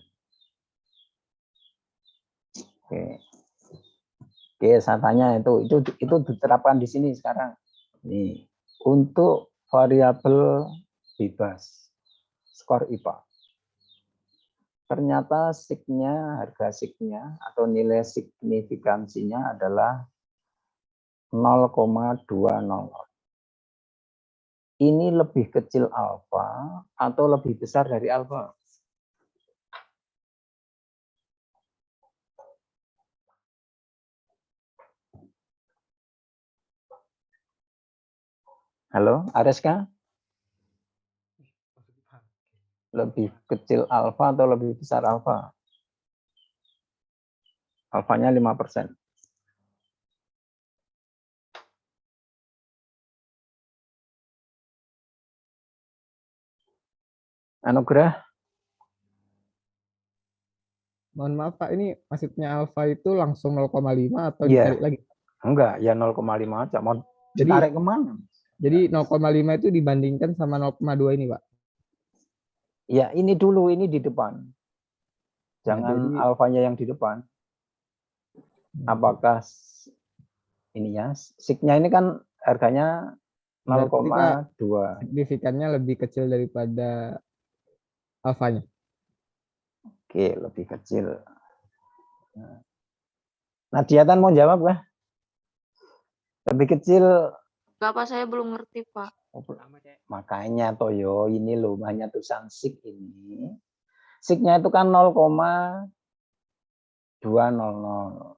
Oke. Oke, saya tanya itu diterapkan di sini sekarang. Nih, untuk variabel bebas skor IPA. Ternyata signya, harga signya atau nilai signifikansinya adalah 0,20. Ini lebih kecil alfa atau lebih besar dari alfa? Halo, Areska? Lebih kecil alfa atau lebih besar alfa? Alfanya 5%. Anugerah? Mohon maaf Pak, ini maksudnya alfa itu langsung 0,5 atau Iya. ditarik lagi? Enggak, ya 0,5 aja. Mau Jadi ditarik kemana? Jadi 0,5 itu dibandingkan sama 0,2 ini, Pak. Ya, ini dulu, ini di depan. Jangan Jadi alfanya yang di depan. Apakah ini ya, signya ini kan harganya berarti Pak 0,2. signifikannya lebih kecil daripada alfanya. Oke, lebih kecil. Nah, Diatan mau jawab kah? Lebih kecil. Bapak saya belum ngerti, Pak. Makanya Toyo, ini loh, hanya tulisan sig ini. Signya itu kan 0,200.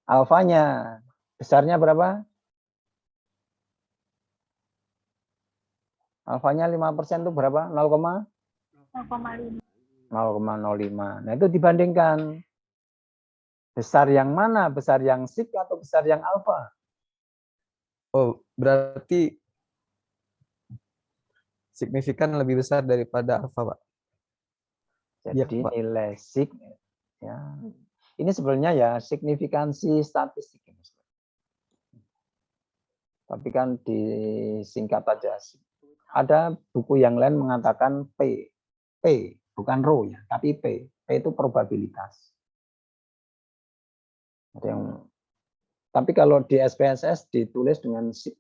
Alfanya besarnya berapa? Alfanya 5% itu berapa? 0,05. Nah, itu dibandingkan. Besar yang mana? Besar yang sig atau besar yang alfa? Oh, berarti signifikan lebih besar daripada alfa, Pak. Jadi Ya, Pak. nilai sig ya. Ini sebenarnya ya signifikansi statistik. Tapi kan disingkat aja. Ada buku yang lain mengatakan P. P, bukan rho ya, tapi P. P itu probabilitas. Ada yang, tapi kalau di SPSS ditulis dengan sig.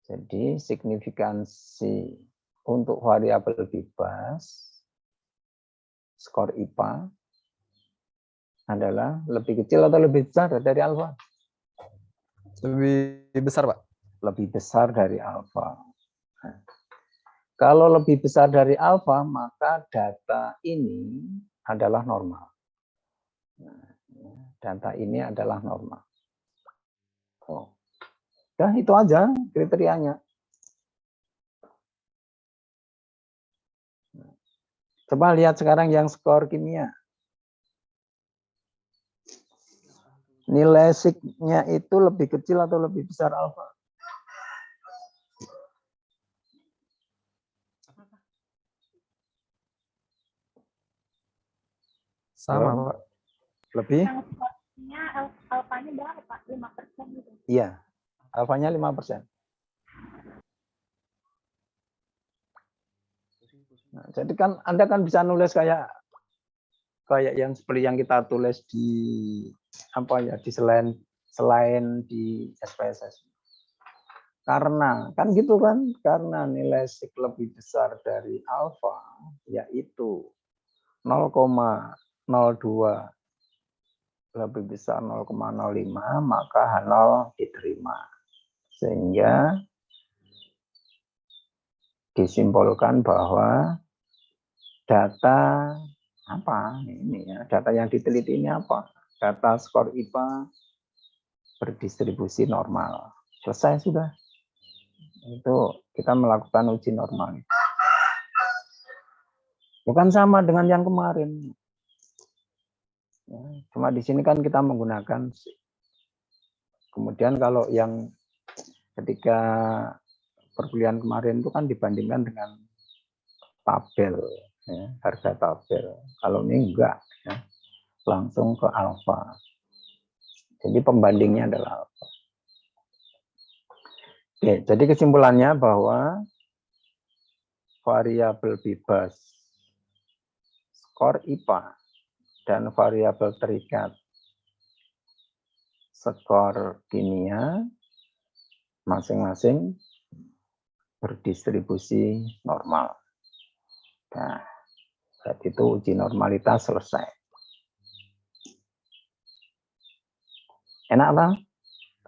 Jadi signifikansi untuk variabel bebas skor IPA adalah lebih kecil atau lebih besar dari alfa? Lebih besar, Pak. Lebih besar dari alfa. Nah, kalau lebih besar dari alfa, maka data ini adalah normal. Nah, data ini adalah normal. Oh. Ya, itu aja kriterianya. Coba lihat sekarang yang skor kimia. Nilai signya itu lebih kecil atau lebih besar alfa? Sama, Halo? Pak. Lebih? Yang skornya alfanya berapa, Pak? 5% gitu. Iya. Alfanya 5%. Nah, jadi kan Anda kan bisa nulis kayak yang seperti yang kita tulis di apa ya, di selain di SPSS. Karena kan gitu kan, karena nilai sig lebih besar dari alfa yaitu 0,02 lebih besar 0,05, maka H0 diterima. Sehingga disimpulkan bahwa data apa ini ya, data yang diteliti ini apa? data skor IPA berdistribusi normal. Selesai sudah. Itu kita melakukan uji normal. Bukan sama dengan yang kemarin. Ya, cuma di sini kan kita menggunakan. Kemudian kalau yang ketika perkuliahan kemarin itu kan dibandingkan dengan tabel, ya, harga tabel. Kalau ini enggak, ya, langsung ke alfa. Jadi pembandingnya adalah alfa. Oke, jadi kesimpulannya bahwa variabel bebas skor IPA dan variabel terikat skor kimia masing-masing berdistribusi normal. Nah, berarti itu uji normalitas selesai. Enak Bang?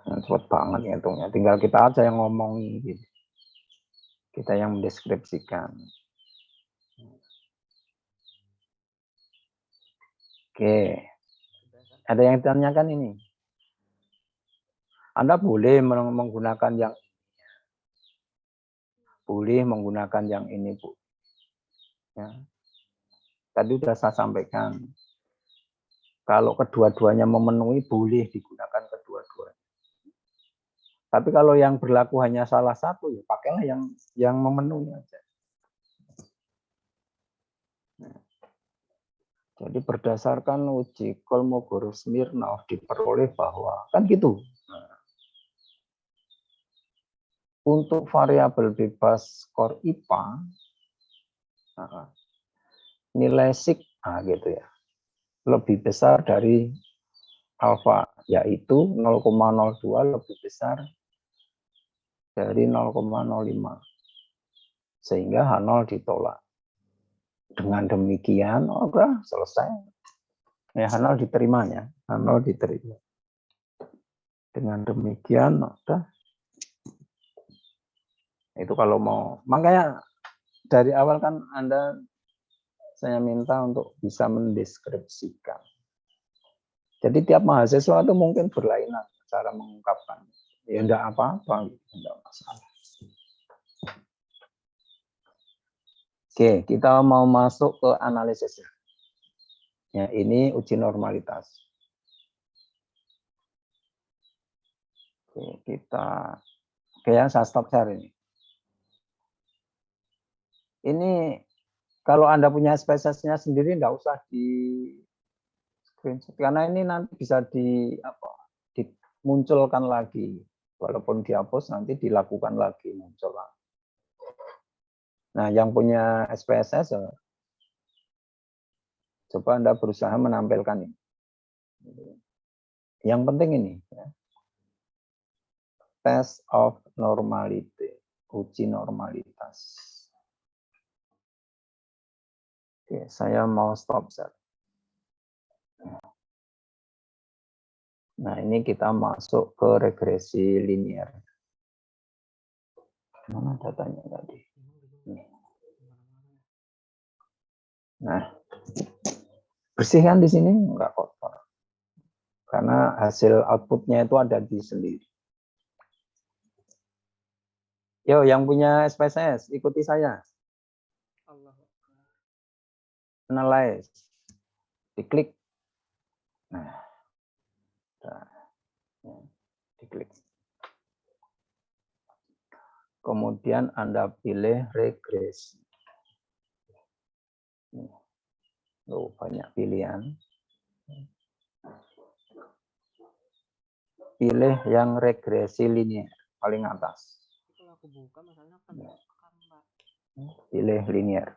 Cepet banget ngitungnya. Tinggal kita aja yang ngomong gitu. Kita yang mendeskripsikan. Oke. Ada yang ditanyakan ini? Anda boleh menggunakan yang ini, Bu. Ya. Tadi sudah saya sampaikan. Kalau kedua-duanya memenuhi, boleh digunakan kedua-duanya. Tapi kalau yang berlaku hanya salah satu, ya pakailah yang memenuhi aja. Nah, jadi berdasarkan uji Kolmogorov-Smirnov diperoleh bahwa kan gitu. Nah, untuk variabel bebas skor IPA, nilai sigma gitu ya, lebih besar dari alfa, yaitu 0,02 lebih besar dari 0,05. Sehingga H0 ditolak. Dengan demikian, udah selesai. Ya, H0 diterimanya. H0 diterima. Dengan demikian, udah. Itu kalau mau. Makanya dari awal kan saya minta untuk bisa mendeskripsikan. Jadi tiap mahasiswa itu mungkin berlainan cara mengungkapkan. Ya enggak apa-apa, enggak masalah. Oke, kita mau masuk ke analisisnya. Ya, ini uji normalitas. Oke, ya saya stop share ini. Ini kalau Anda punya spesiesnya sendiri enggak usah di screenshot karena ini nanti bisa dimunculkan lagi. Walaupun dihapus nanti dilakukan lagi muncul lagi. Nah, yang punya SPSS, coba Anda berusaha menampilkan ini. Yang penting ini, ya. Test of normality, uji normalitas. Oke, saya mau stop share. Nah, ini kita masuk ke regresi linear. Mana datanya tadi? Nah, bersihkan di sini enggak kotor. Karena hasil outputnya itu ada di sendiri. Yo, yang punya SPSS, ikuti saya. Analyze. Diklik. Nah, diklik. Kemudian Anda pilih regresi. Banyak pilihan. Pilih yang regresi linear paling atas. Kalau aku buka masalahnya kan Pilih linear.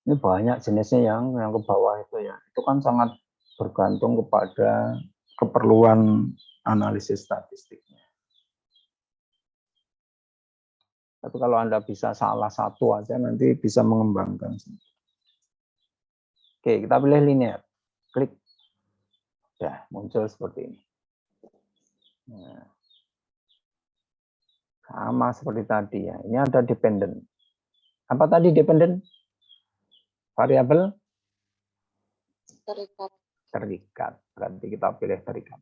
Ini banyak jenisnya yang ke bawah itu ya. Itu kan sangat bergantung kepada keperluan analisis statistiknya. Tapi kalau Anda bisa salah satu aja nanti bisa mengembangkan. Oke, kita pilih linear. Klik. Ya, muncul seperti ini. Nah, sama seperti tadi ya. Ini ada dependent. Apa tadi dependent? Variabel Terikat. Terikat. Berarti kita pilih terikat.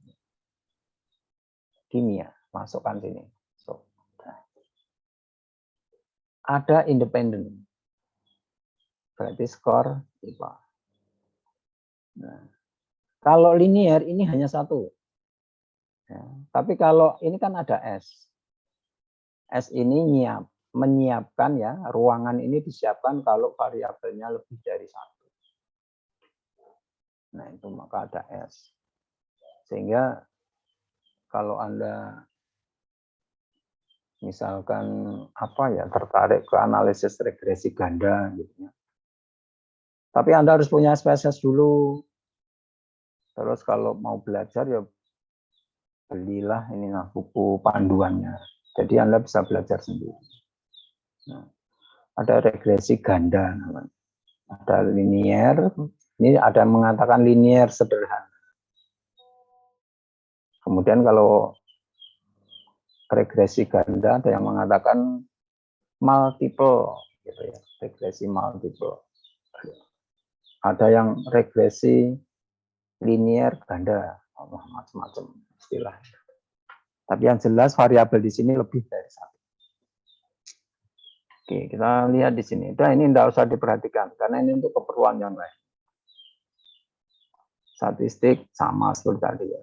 Kimia, masukkan sini. So, ada independen. Berarti skor IPA. Nah, kalau linear ini hanya satu. Ya, tapi kalau ini kan ada S. S ini menyiapkan ya, ruangan ini disiapkan kalau variabelnya lebih dari satu. Nah, itu maka ada S. Sehingga kalau Anda misalkan apa ya, tertarik ke analisis regresi ganda gitu ya. Tapi Anda harus punya spesies dulu. Terus kalau mau belajar ya belilah ini buku panduannya. Jadi Anda bisa belajar sendiri. Nah, ada regresi ganda namanya. Ada linear, ini ada yang mengatakan linear sederhana. Kemudian kalau regresi ganda ada yang mengatakan multiple gitu ya, regresi multiple. Ada yang regresi linear ganda, macam-macam istilah. Tapi yang jelas variabel di sini lebih dari satu. Oke, kita lihat di sini. Nah, ini tidak usah diperhatikan karena ini untuk keperluan yang lain. Statistik sama seperti tadi ya.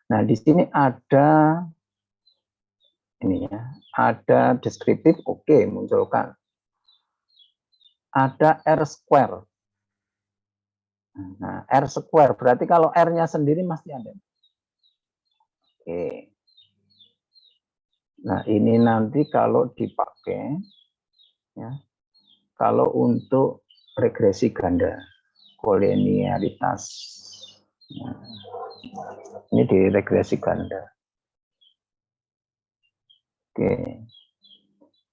Nah, di sini ada ini ya, ada deskriptif, oke, munculkan. Ada R square. Nah, R square berarti kalau R-nya sendiri masih ada. Oke. Nah, ini nanti kalau dipakai ya, kalau untuk regresi ganda, kolinearitas. Nah, ini di regresi ganda. Oke.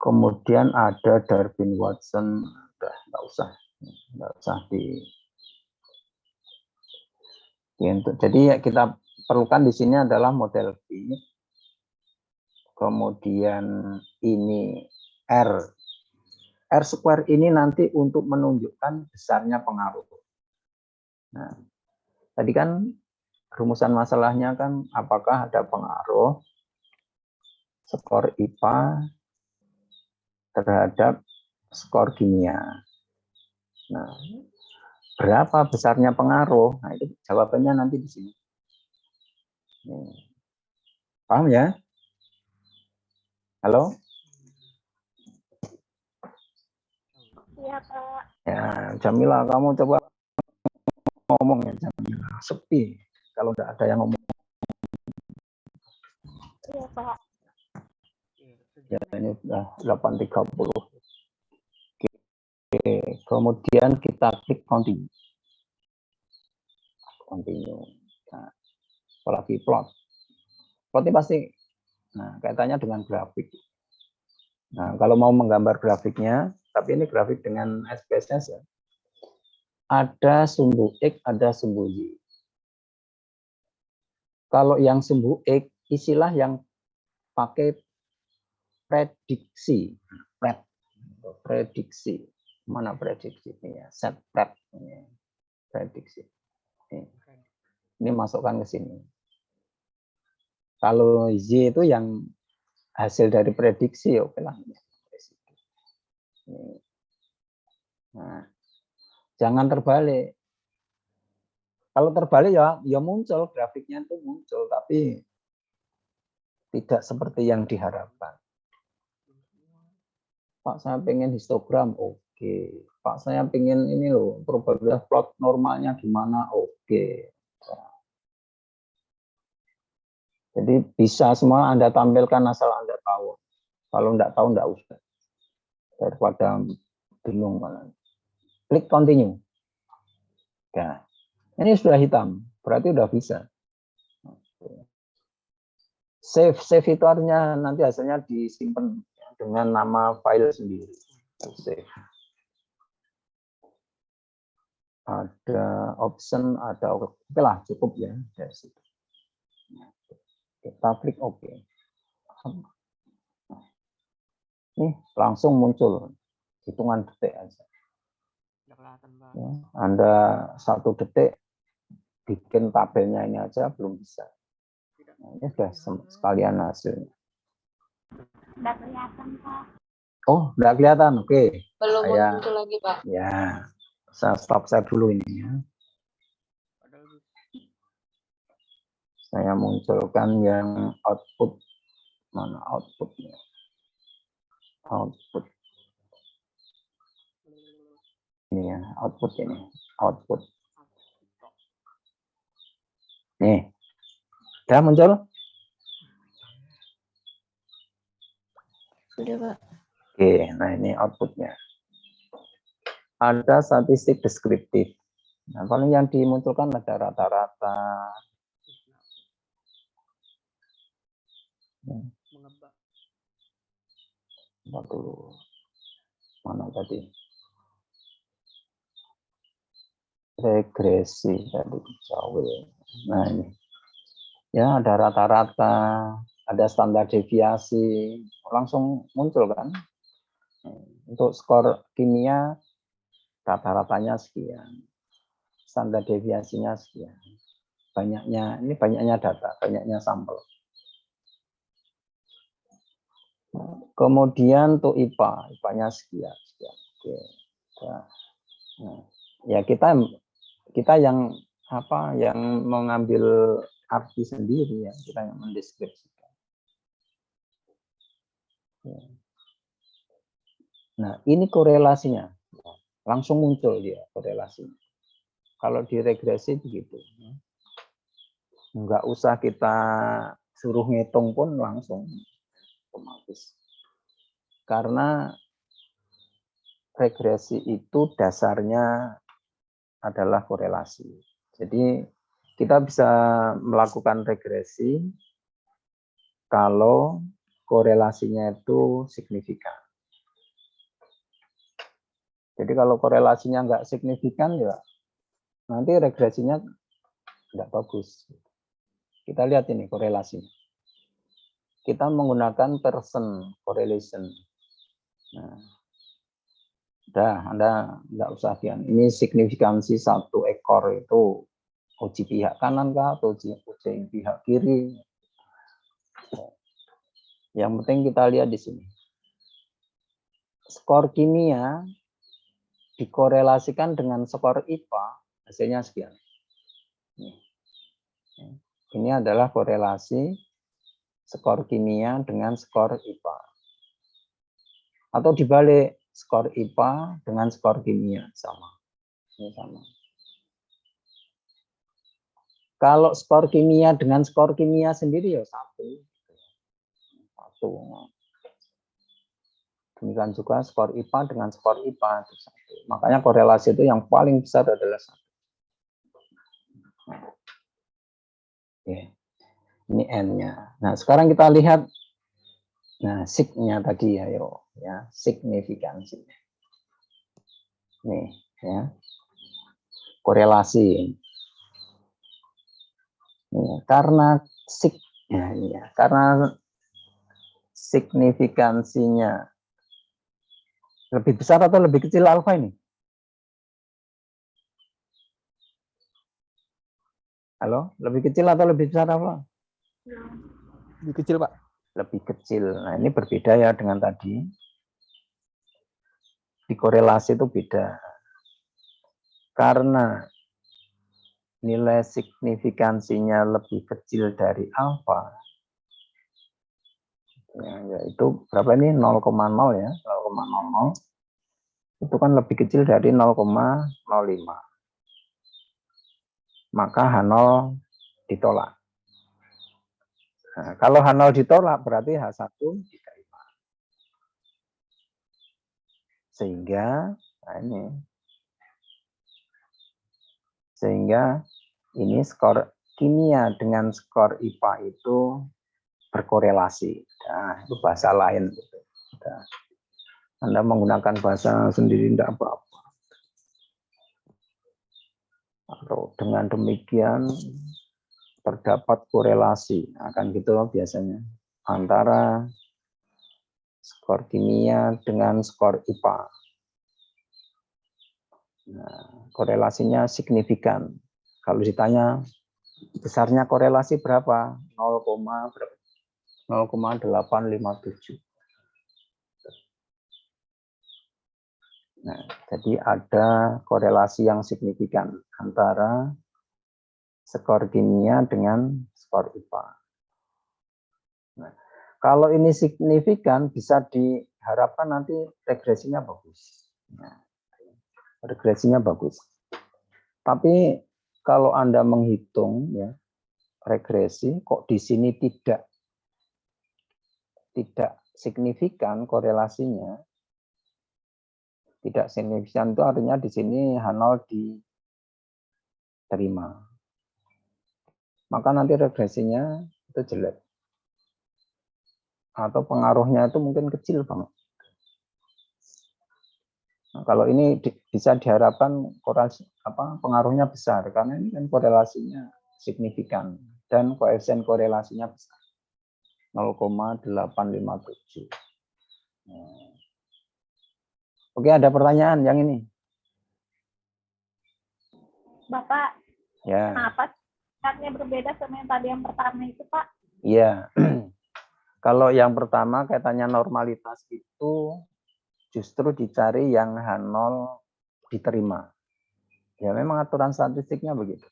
Kemudian ada Darwin Watson, nggak usah di. Jadi ya kita perlukan di sini adalah model B. Kemudian ini R square ini nanti untuk menunjukkan besarnya pengaruh. Nah, tadi kan rumusan masalahnya kan apakah ada pengaruh skor IPA terhadap skor kimia. Nah, berapa besarnya pengaruh? Nah, itu jawabannya nanti di sini. Paham ya? Halo? Iya, Pak. Ya, Jamila, kamu coba ngomong ya, Jamila. Sepi kalau tidak ada yang ngomong. Iya, Pak. Ya, ini sudah 8.30. Oke, kemudian kita klik continue. Nah, apalagi plot. Plot ini pasti kaitannya dengan grafik. Nah, kalau mau menggambar grafiknya, tapi ini grafik dengan SPSS ya. Ada sumbu X, ada sumbu Y. Kalau yang sumbu X, isilah yang pakai prediksi. Prediksi. Mana prediksi ini ya? Set pred. Prediksi. Ini masukkan ke sini. Kalau Y itu yang hasil dari prediksi, oke lah. Nah, jangan terbalik. Kalau terbalik ya muncul, grafiknya itu muncul, tapi tidak seperti yang diharapkan. Pak, saya pengen histogram, oke. Pak, saya pengen ini loh, probabilitas plot normalnya gimana, oke. Jadi bisa semua Anda tampilkan asal Anda tahu. Kalau enggak tahu, enggak usah. Daripada bingung. Klik continue. Ya. Ini sudah hitam, berarti udah bisa. Save itu artinya nanti hasilnya disimpan dengan nama file sendiri. Save. Ada option, ada oke lah, cukup ya dari situ. Kita klik OK. Nih langsung muncul hitungan detik aja. Udah kelihatan, Pak. Ya, Anda 1 detik bikin tabelnya ini aja belum bisa. Nah, ini sudah sekalian hasilnya. Nggak kelihatan, Pak. Oh, nggak kelihatan. Oke. Belum Saya, muncul lagi, Pak. ya, saya stop share dulu ini ya. Padahal Saya munculkan yang output. Mana outputnya? Output. Ini ya, output ini. Output. Nih. Udah muncul? Sudah, Pak. Oke, nah ini outputnya. Ada statistik deskriptif. Nah, paling yang dimunculkan ada rata-rata. mengebak. Coba dulu. Mana tadi? Regresi tadi jauh. Nah ini. Ya, ada rata-rata, ada standar deviasi, langsung muncul kan. Untuk skor kimia, rata-ratanya sekian. Standar deviasinya sekian. Ini banyaknya data, banyaknya sampel. Kemudian untuk IPA, IPA-nya sekian. Oke. Nah, ya kita yang mengambil arti sendiri ya, kita yang mendeskripsikan. Nah, ini korelasinya. Langsung muncul dia korelasinya. Kalau di regresi begitu. Enggak usah kita suruh ngitung pun langsung otomatis. Karena regresi itu dasarnya adalah korelasi. Jadi kita bisa melakukan regresi kalau korelasinya itu signifikan. Jadi kalau korelasinya nggak signifikan ya nanti regresinya nggak bagus. Kita lihat ini korelasinya. Kita menggunakan Pearson correlation. Nah, Anda nggak usah kian. Ini signifikansi 1 ekor itu uji pihak kanan kah atau uji pihak kiri. Yang penting kita lihat di sini. Skor kimia dikorelasikan dengan skor IPA, hasilnya sekian. Ini adalah korelasi skor kimia dengan skor IPA. Atau dibalik, skor IPA dengan skor kimia sama. Ini sama. Kalau skor kimia dengan skor kimia sendiri ya 1. Demikian juga skor IPA dengan skor IPA itu 1. Makanya korelasi itu yang paling besar adalah 1. Oke. Ini N-nya. Nah, sekarang kita lihat sig-nya tadi ya, signifikansi. Nih, ya. Korelasi. Karena karena signifikansinya lebih besar atau lebih kecil alfa ini? Halo, lebih kecil atau lebih besar alfa? Lebih kecil, Pak. Lebih kecil. Nah, ini berbeda ya dengan tadi. Di korelasi itu beda. Karena nilai signifikansinya lebih kecil dari alfa, yaitu berapa ini? 0,0 ya, 0,00. Itu kan lebih kecil dari 0,05. Maka H0 ditolak. Nah, kalau H0 ditolak berarti H1 diterima. Sehingga ini skor kimia dengan skor IPA itu berkorelasi. Nah, itu bahasa lain. Anda menggunakan bahasa sendiri tidak apa-apa. Atau dengan demikian terdapat korelasi, akan gitu biasanya, antara skor kimia dengan skor IPA. Nah, korelasinya signifikan. Kalau ditanya besarnya korelasi berapa? 0,857. Nah, jadi ada korelasi yang signifikan antara skor kimia dengan skor IPA. Nah, kalau ini signifikan bisa diharapkan nanti regresinya bagus. Nah, regresinya bagus. Tapi kalau Anda menghitung ya regresi kok di sini tidak signifikan korelasinya. Tidak signifikan itu artinya di sini H0 diterima. Maka nanti regresinya itu jelek. Atau pengaruhnya itu mungkin kecil banget. Nah, kalau ini bisa diharapkan korelasi pengaruhnya besar karena ini kan korelasinya signifikan dan koefisien korelasinya besar 0,857. Oke, ada pertanyaan yang ini. Bapak, Ya. kenapa tingkatnya berbeda sama yang tadi yang pertama itu, Pak? Iya. Kalau yang pertama kaitannya normalitas itu justru dicari yang H0 diterima. Ya memang aturan statistiknya begitu.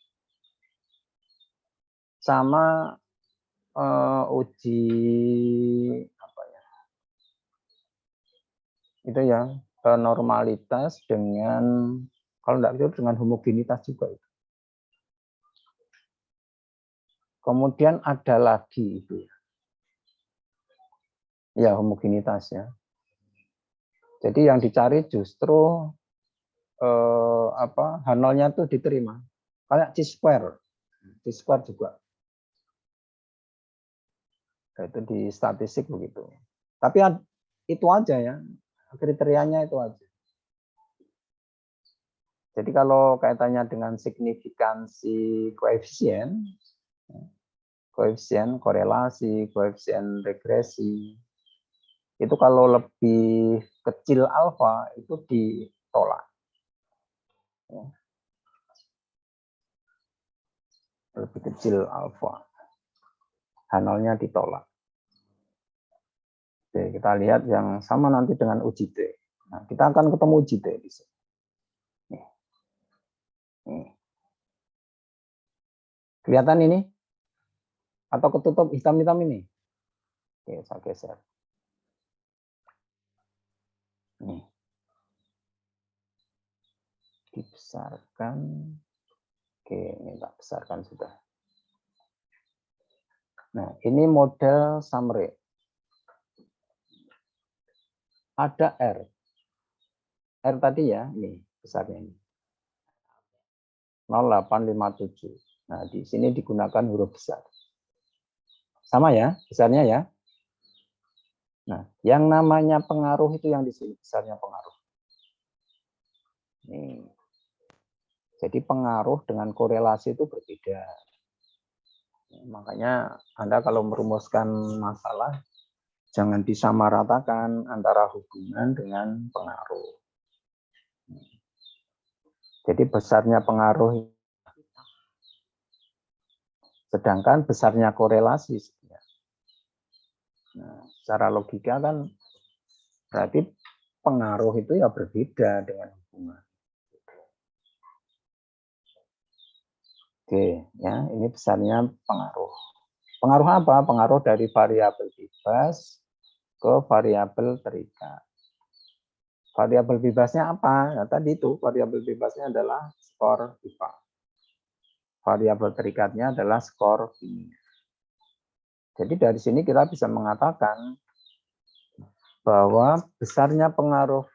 Sama uji apa ya? Itu ya normalitas dengan kalau tidak itu dengan homogenitas juga itu. Kemudian ada lagi itu ya. Ya homogenitas ya. Jadi yang dicari justru H0-nya itu diterima. Kayak C-square. C-square juga. Itu di statistik begitu. Tapi itu aja ya. Kriterianya itu aja. Jadi kalau kaitannya dengan signifikansi koefisien korelasi, koefisien regresi, itu kalau lebih kecil alfa itu ditolak. Lebih kecil alfa, H0-nya ditolak. Oke, kita lihat yang sama nanti dengan uji T. Nah, kita akan ketemu uji T di sini. Nih. Kelihatan ini? Atau ketutup hitam-hitam ini? Oke, saya geser. Nih. Dibesarkan. Oke, ini tak besarkan sudah. Nah, ini model summary. Ada R. R tadi ya, ini besarnya ini. 0857. Nah, di sini digunakan huruf besar. Sama ya, besarnya ya. Nah, yang namanya pengaruh itu yang di sini besarnya pengaruh. Nih. Jadi pengaruh dengan korelasi itu berbeda. Makanya Anda kalau merumuskan masalah, jangan disamaratakan antara hubungan dengan pengaruh. Jadi besarnya pengaruh, sedangkan besarnya korelasi. Nah, secara logika kan berarti pengaruh itu ya berbeda dengan hubungan. Oke, ya ini besarnya pengaruh. Pengaruh apa? Pengaruh dari variabel bebas ke variabel terikat. Variabel bebasnya apa? Nah, tadi itu variabel bebasnya adalah skor IPA. Variabel terikatnya adalah skor kimia. Jadi dari sini kita bisa mengatakan bahwa besarnya pengaruh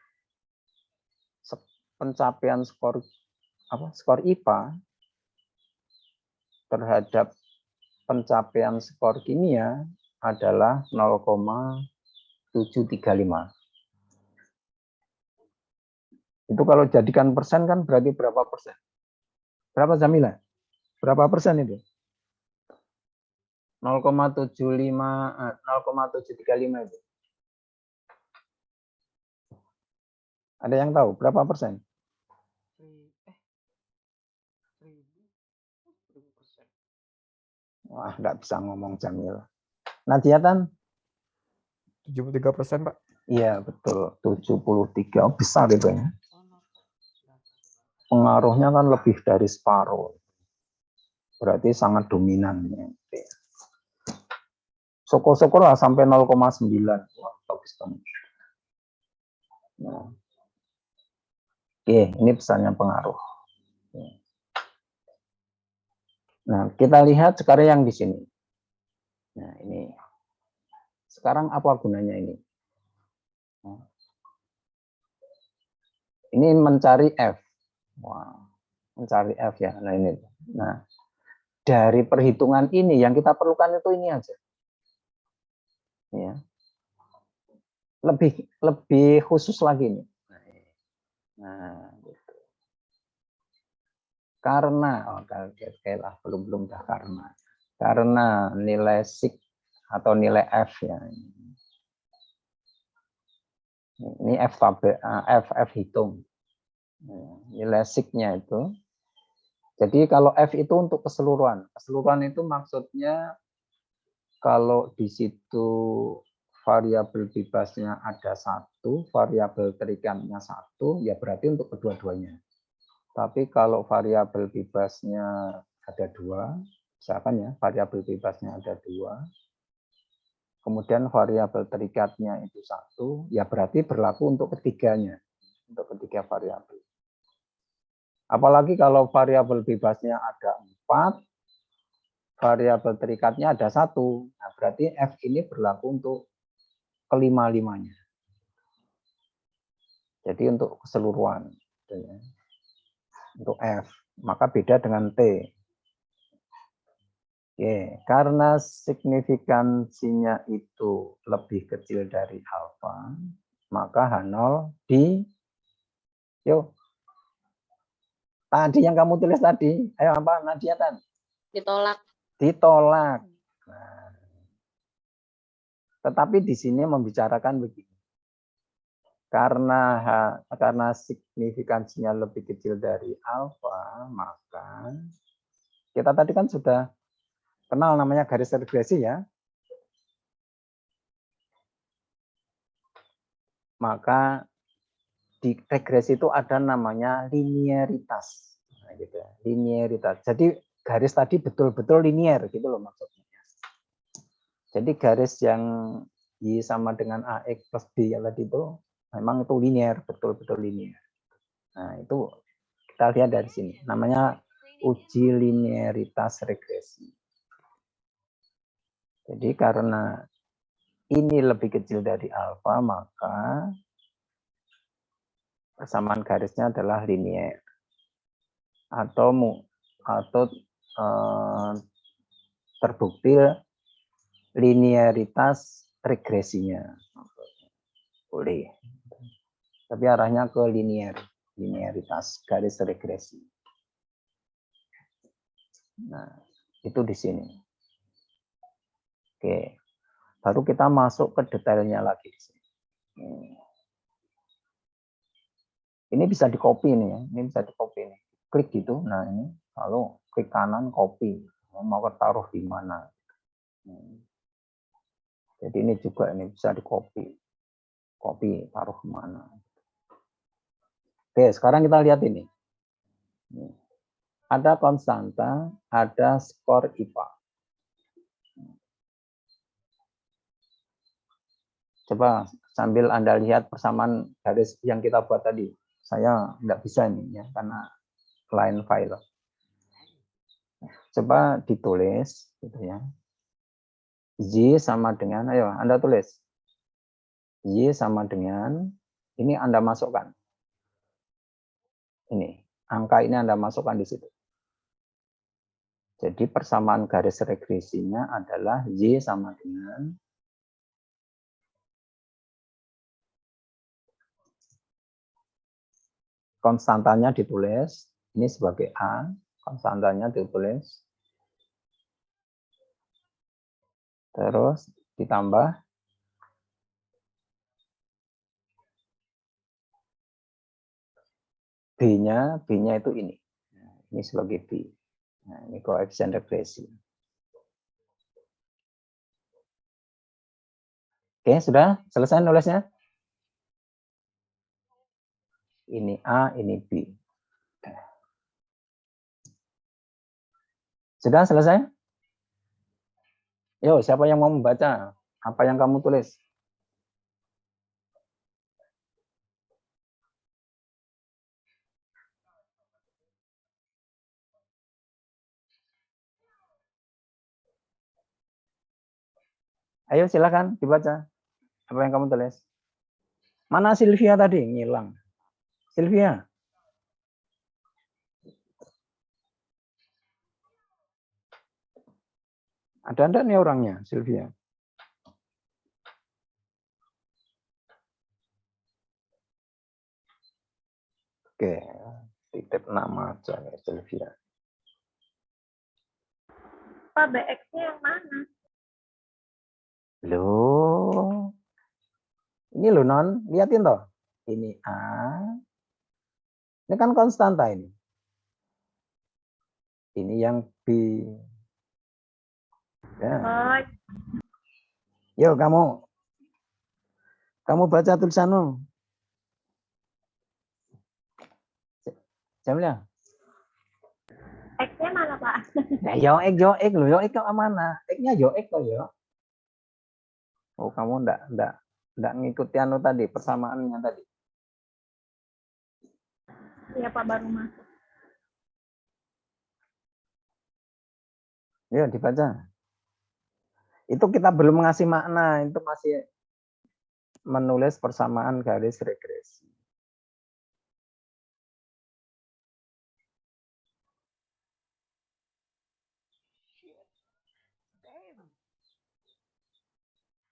pencapaian skor IPA terhadap pencapaian skor kimia adalah 0,735. Itu kalau jadikan persen kan berarti berapa persen? Berapa Jamila? Berapa persen itu? 0,735 itu. Ada yang tahu berapa persen? Wah, nggak bisa ngomong Jamil. Nadia Tan? 73%, Pak. Iya, betul. 73. Oh, besar itu ya. Oh, no. Pengaruhnya kan lebih dari separuh. Berarti sangat dominan. Syukur-syukur lah sampai 0,9. Wah, bagus banget. Nah. Oke, ini pesannya pengaruh. Nah, kita lihat sekarang yang di sini. Nah, ini. Sekarang apa gunanya ini? Ini mencari F. Wah, mencari F ya. Nah, ini. Nah, dari perhitungan ini yang kita perlukan itu ini aja. Ya. Lebih khusus lagi nih. Nah, gitu. Karena belum dah karena nilai sig atau nilai F ya. Ini F tabel, F hitung. Nilai sig-nya itu. Jadi kalau F itu untuk keseluruhan. Keseluruhan itu maksudnya kalau di situ variabel bebasnya ada 1, variabel terikatnya 1, ya berarti untuk kedua-duanya. Tapi kalau variabel bebasnya ada 2, misalkan ya, variabel bebasnya ada 2, kemudian variabel terikatnya itu 1, ya berarti berlaku untuk ketiganya, untuk ketiga variabel. Apalagi kalau variabel bebasnya ada 4, variabel terikatnya ada 1, nah berarti F ini berlaku untuk kelima-limanya. Jadi untuk keseluruhan. Untuk F. Maka beda dengan T. Oke, karena signifikansinya itu lebih kecil dari alfa, maka H0 yuk. Tadi yang kamu tulis tadi, ayo apa Nadia Tan? Ditolak. Ditolak. Nah, tetapi di sini membicarakan begini. Karena signifikansinya lebih kecil dari alfa, maka kita tadi kan sudah kenal namanya garis regresi ya. Maka di regresi itu ada namanya linearitas. Nah, gitu ya. Linearitas. Jadi garis tadi betul-betul linear gitu loh maksudnya. Jadi garis yang Y sama dengan AX plus B yang tadi itu memang itu linear, betul-betul linear. Nah, itu kita lihat dari sini. Namanya uji linearitas regresi. Jadi karena ini lebih kecil dari alfa, maka persamaan garisnya adalah linear. Atau terbukti linearitas regresinya. Boleh. Tapi arahnya ke linearitas garis regresi. Nah, itu di sini. Oke. Baru kita masuk ke detailnya lagi di sini. Ini bisa di copy nih ya. Ini bisa di copy nih. Klik gitu. Nah, ini lalu klik kanan copy. Mau taruh di mana? Jadi ini juga ini bisa di copy. Copy taruh di mana? Oke, sekarang kita lihat ini. Ada konstanta, ada skor IPA. Coba sambil Anda lihat persamaan garis yang kita buat tadi. Saya nggak bisa ini ya, karena line file. Coba ditulis, gitu ya. Y sama dengan, ayo Anda tulis. Y sama dengan, ini Anda masukkan. Ini, angka ini Anda masukkan di situ. Jadi persamaan garis regresinya adalah Y sama dengan konstantanya ditulis, ini sebagai A, konstantanya ditulis, terus ditambah B-nya itu ini. Ini sebagai B. Nah, ini koefisien regresi. Oke, sudah selesai nulisnya? Ini A, ini B. Sudah selesai? Yo, siapa yang mau membaca apa yang kamu tulis? Ayo silakan dibaca. Apa yang kamu tulis? Mana Sylvia tadi? Ngilang. Sylvia. Ada enggak nih orangnya, Sylvia? Oke, titip nama aja ya, Sylvia. Pak, BX-nya yang mana? Loh. Ini loh, Non. Lihatin toh. Ini A. Ini kan konstanta ini. Ini yang B. Ya. Oh, Yuk kamu baca tulisanmu. Jamila. X-nya mana, Pak? Ya, yoek loh, yoek ke mana? X-nya yoek toh, yo. Oh, kamu enggak ngikuti anu tadi, persamaannya tadi. Iya, Pak, baru masuk. Yuk dibaca. Itu kita belum ngasih makna, itu masih menulis persamaan garis regresi.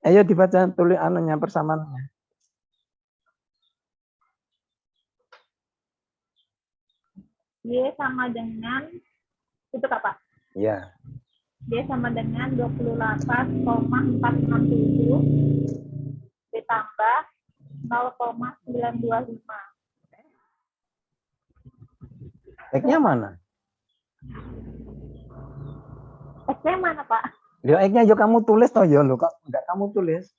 Ayo dibaca tulis anunya persamaannya. Y sama dengan, itu Kak, Pak. Ya. Y sama dengan 28,467 ditambah 0,925. X-nya mana? X-nya mana, Pak? Yo X-nya yo kamu tulis toh yo lo kok enggak kamu tulis.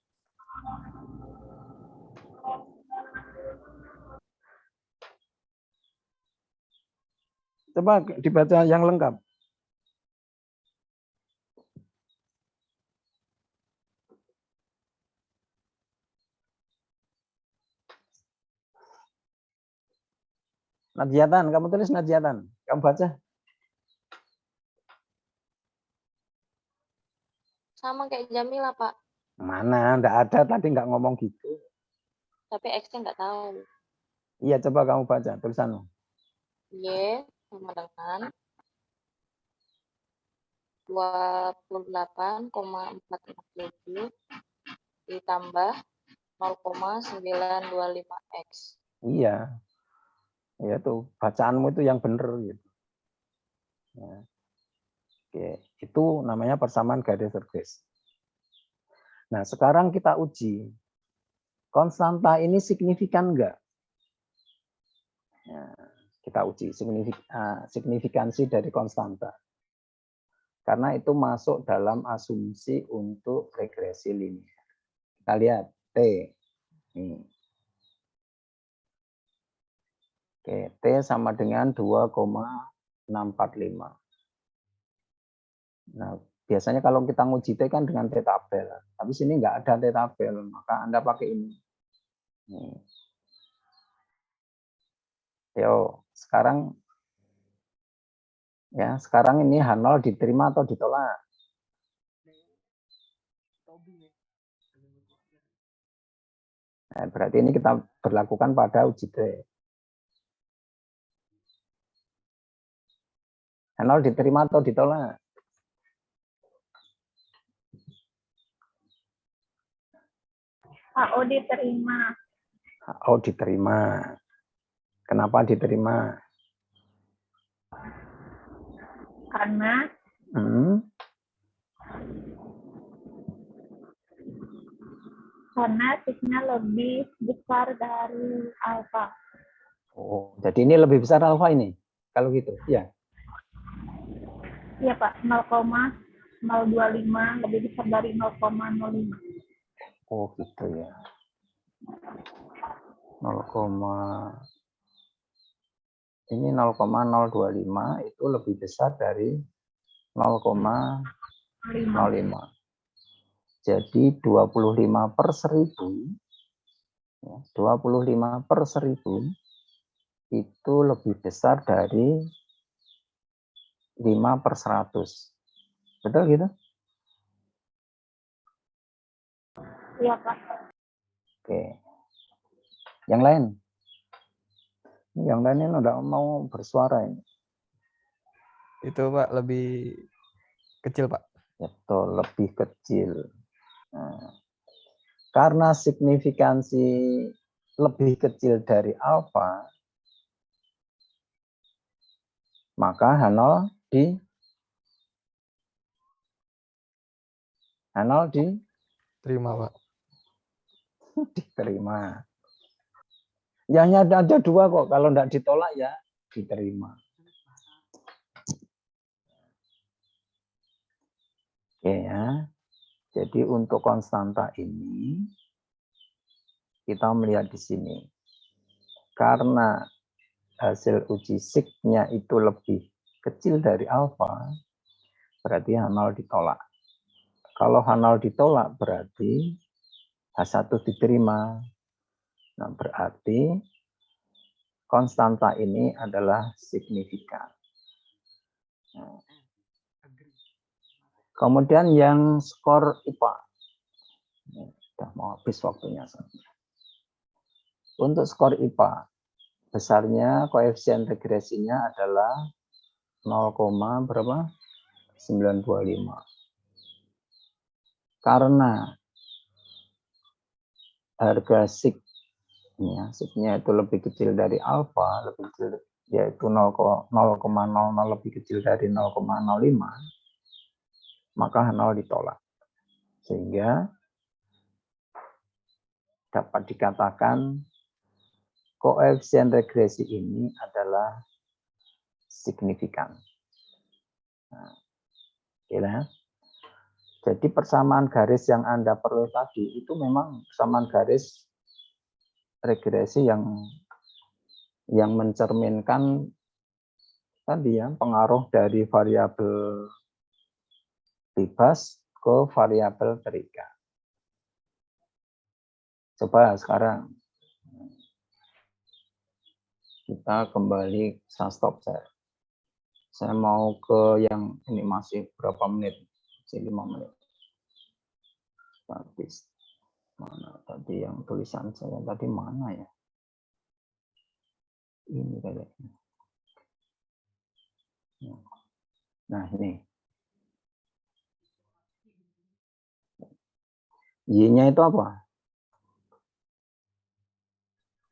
Coba dibaca yang lengkap. Najiatan, kamu tulis Najiatan. Kamu baca. Sama kayak Jamila, Pak. Mana? Enggak ada, tadi enggak ngomong gitu. Tapi X-nya nggak tahu. Iya, coba kamu baca tulisanmu. Y sama dengan 28,467 ditambah 0,925X. Iya. Iya tuh, bacaanmu itu yang benar gitu. Ya. Oke, itu namanya persamaan garis regresi. Nah, sekarang kita uji. Konstanta ini signifikan enggak? Nah, kita uji signifikansi dari konstanta. Karena itu masuk dalam asumsi untuk regresi linier. Kita lihat T. Nih. Oke, T sama dengan 2,645. Nah, biasanya kalau kita nguji T kan dengan T tabel. Tapi sini nggak ada T tabel, maka Anda pakai ini. Nih. Yo, sekarang ini H0 diterima atau ditolak? Nah, berarti ini kita berlakukan pada uji T. H0 diterima atau ditolak? HO diterima. HO diterima. Kenapa diterima? Karena sigma lebih besar dari alfa. Oh, jadi ini lebih besar alfa ini. Kalau gitu, ya. Iya, Pak. 0,025 lebih besar dari 0,05. Oh gitu ya. 0, ini 0,025 itu lebih besar dari 0,05. Jadi 25/1000, ya, 25/1000 itu lebih besar dari 5/100. Betul gitu? Iya, Pak. Oke. Yang lain? Yang lain ini udah mau bersuara ini. Itu Pak lebih kecil Pak. Betul, lebih kecil. Nah, karena signifikansi lebih kecil dari alfa, maka H0 Terima Pak. diterima. Ya hanya ada 2 kok, kalau tidak ditolak ya diterima. Oke ya. Jadi untuk konstanta ini kita melihat di sini. Karena hasil uji signya itu lebih kecil dari alfa, berarti H0 ditolak. Kalau H0 ditolak berarti H1 diterima. Nah, berarti konstanta ini adalah signifikan. Nah, kemudian yang skor IPA. Sudah mau habis waktunya. Untuk skor IPA, besarnya koefisien regresinya adalah 0,925. Karena harga signya itu lebih kecil dari alfa, lebih kecil, yaitu 0,00 lebih kecil dari 0,05, maka H0 ditolak. Sehingga dapat dikatakan koefisien regresi ini adalah signifikan. Nah, ya. Jadi persamaan garis yang Anda perlu tadi itu memang persamaan garis regresi yang mencerminkan tadi ya pengaruh dari variabel bebas ke variabel terikat. Coba sekarang kita kembali, saya stop saya. Saya mau ke yang ini masih berapa menit? Masih 5 menit. Habis. Mana tadi yang tulisan saya tadi mana ya? Ini kayaknya. Nah, ini. Y-nya itu apa?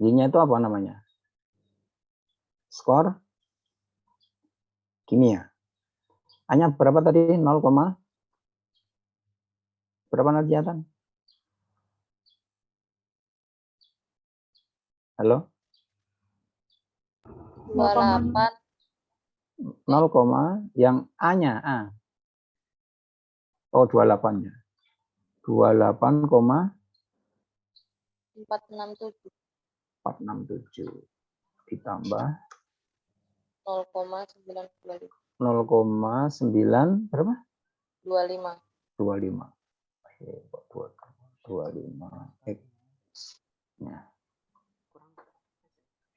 Y-nya itu apa namanya? Skor kimia. Hanya berapa tadi? 0, berapa nanti Jatan? Halo? 28. 0, yang A-nya A. Oh, 28-nya. 467. 467 ditambah 0,925. 0,9 berapa? 25. 25. 25 X.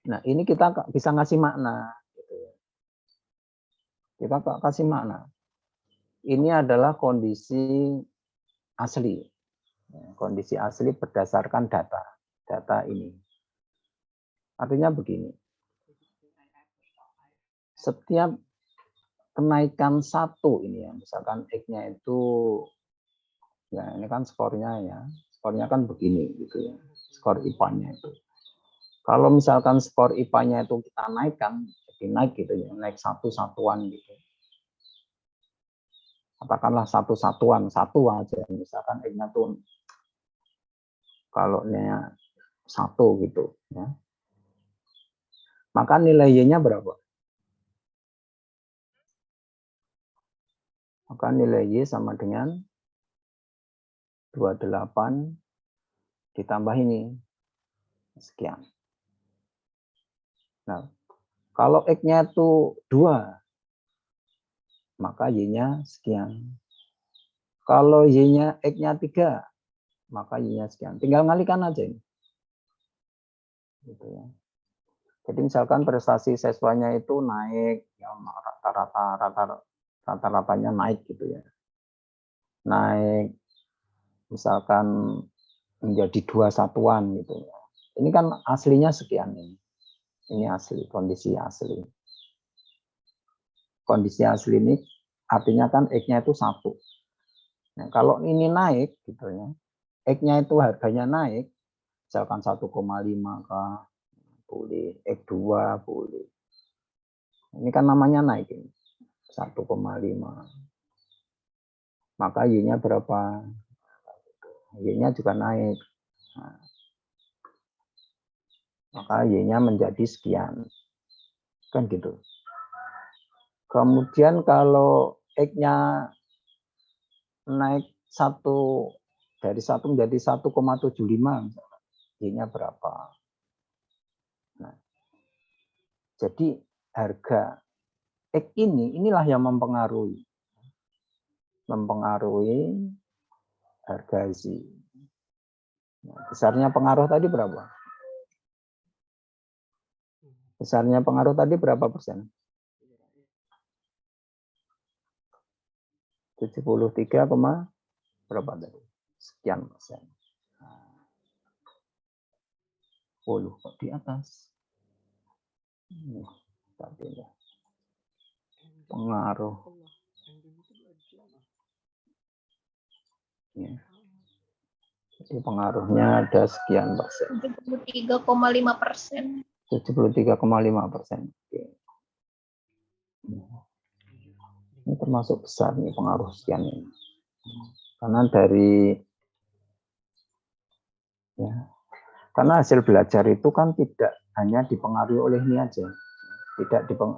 Nah, ini kita bisa ngasih makna. Kita kasih makna. Ini adalah kondisi asli. Kondisi asli berdasarkan data ini. Artinya begini. Setiap kenaikan 1 ini ya, misalkan X-nya itu, ya ini kan skornya ya. Skornya kan begini gitu ya. Skor IPA-nya itu. Kalau misalkan skor IPA-nya itu kita naikkan, jadi naik gitu ya, naik 1 satuan gitu. Katakanlah 1 satuan, 1 aja, misalkan X-nya tuh kalau 1 gitu ya. Maka nilai Y-nya berapa? Maka nilai Y sama dengan 28 ditambah ini sekian. Nah, kalau X-nya itu 2, maka Y-nya sekian. Kalau Y-nya X-nya 3, maka Y-nya sekian. Tinggal ngalikan aja ini. Gitu ya. Jadi misalkan prestasi siswanya itu naik, ya rata-ratanya naik gitu ya. Naik misalkan menjadi 2 satuan gitu ya. Ini kan aslinya sekian ini. Ini asli, kondisi asli. Kondisi asli ini artinya kan X-nya itu 1. Nah, kalau ini naik gitu ya. X-nya itu harganya naik, misalkan 1,5 kah, boleh, X2 boleh. Ini kan namanya naik ini. 1,5. Maka Y-nya berapa? Y-nya juga naik. Nah, maka Y-nya menjadi sekian. Kan gitu. Kemudian kalau X-nya naik dari 1 menjadi 1,75, Y-nya berapa? Nah, jadi harga X inilah yang mempengaruhi harga Z. Nah, besarnya pengaruh tadi berapa? Besarnya pengaruh tadi berapa persen? 73, berapa tadi? Sekian persen. 10 kok di atas. Tapi ya. Pengaruh. Ya. Jadi pengaruhnya ada sekian persen. 73,5%. 73,5%. Oke. Ini termasuk besar nih pengaruh sekian ini. Karena karena hasil belajar itu kan tidak hanya dipengaruhi oleh ini aja.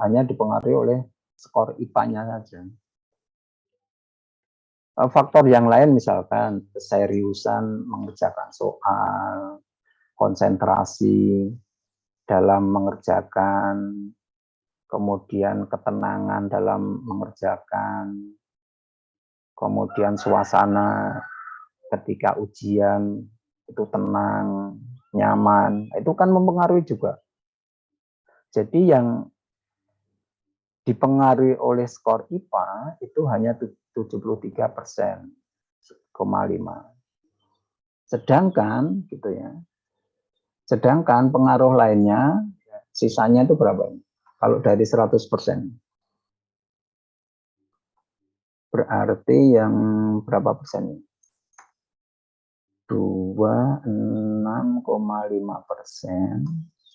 Hanya dipengaruhi oleh skor IPA-nya saja. Faktor yang lain misalkan keseriusan mengerjakan soal, konsentrasi dalam mengerjakan, kemudian ketenangan dalam mengerjakan, kemudian suasana ketika ujian itu tenang, nyaman, itu kan mempengaruhi juga. Jadi yang dipengaruhi oleh skor IPA itu hanya 73,5%. Sedangkan gitu ya. Sedangkan pengaruh lainnya sisanya itu berapa? Kalau dari 100%. Berarti yang berapa persen? 26,5%.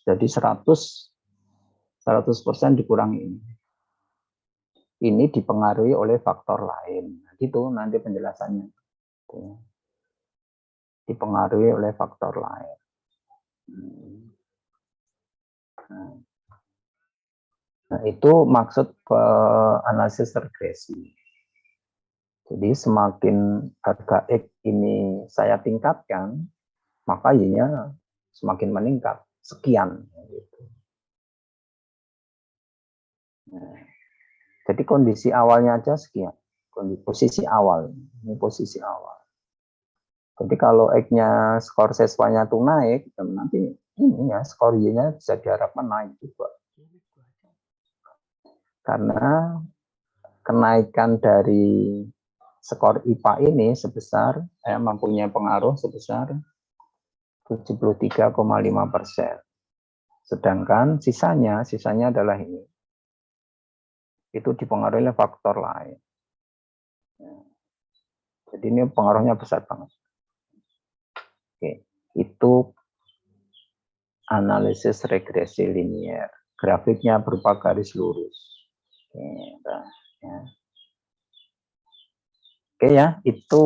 Jadi 100% dikurangi ini. Ini dipengaruhi oleh faktor lain. Gitu nanti penjelasannya. Dipengaruhi oleh faktor lain. Nah, itu maksud analisis regresi. Jadi semakin harga X ini saya tingkatkan, maka Y-nya semakin meningkat. Sekian. Gitu. Nah, jadi kondisi awalnya aja sekian. Posisi awal. Ini posisi awal. Jadi kalau X-nya skor siswanya tuh naik, nanti ini ya skor Y-nya bisa diharapkan naik juga. Karena kenaikan dari skor IPA ini sebesar mempunyai pengaruh sebesar 73,5%. Sedangkan sisanya adalah ini. Itu dipengaruhi oleh faktor lain. Jadi ini pengaruhnya besar banget. Oke, itu analisis regresi linier. Grafiknya berupa garis lurus. Oke ya, itu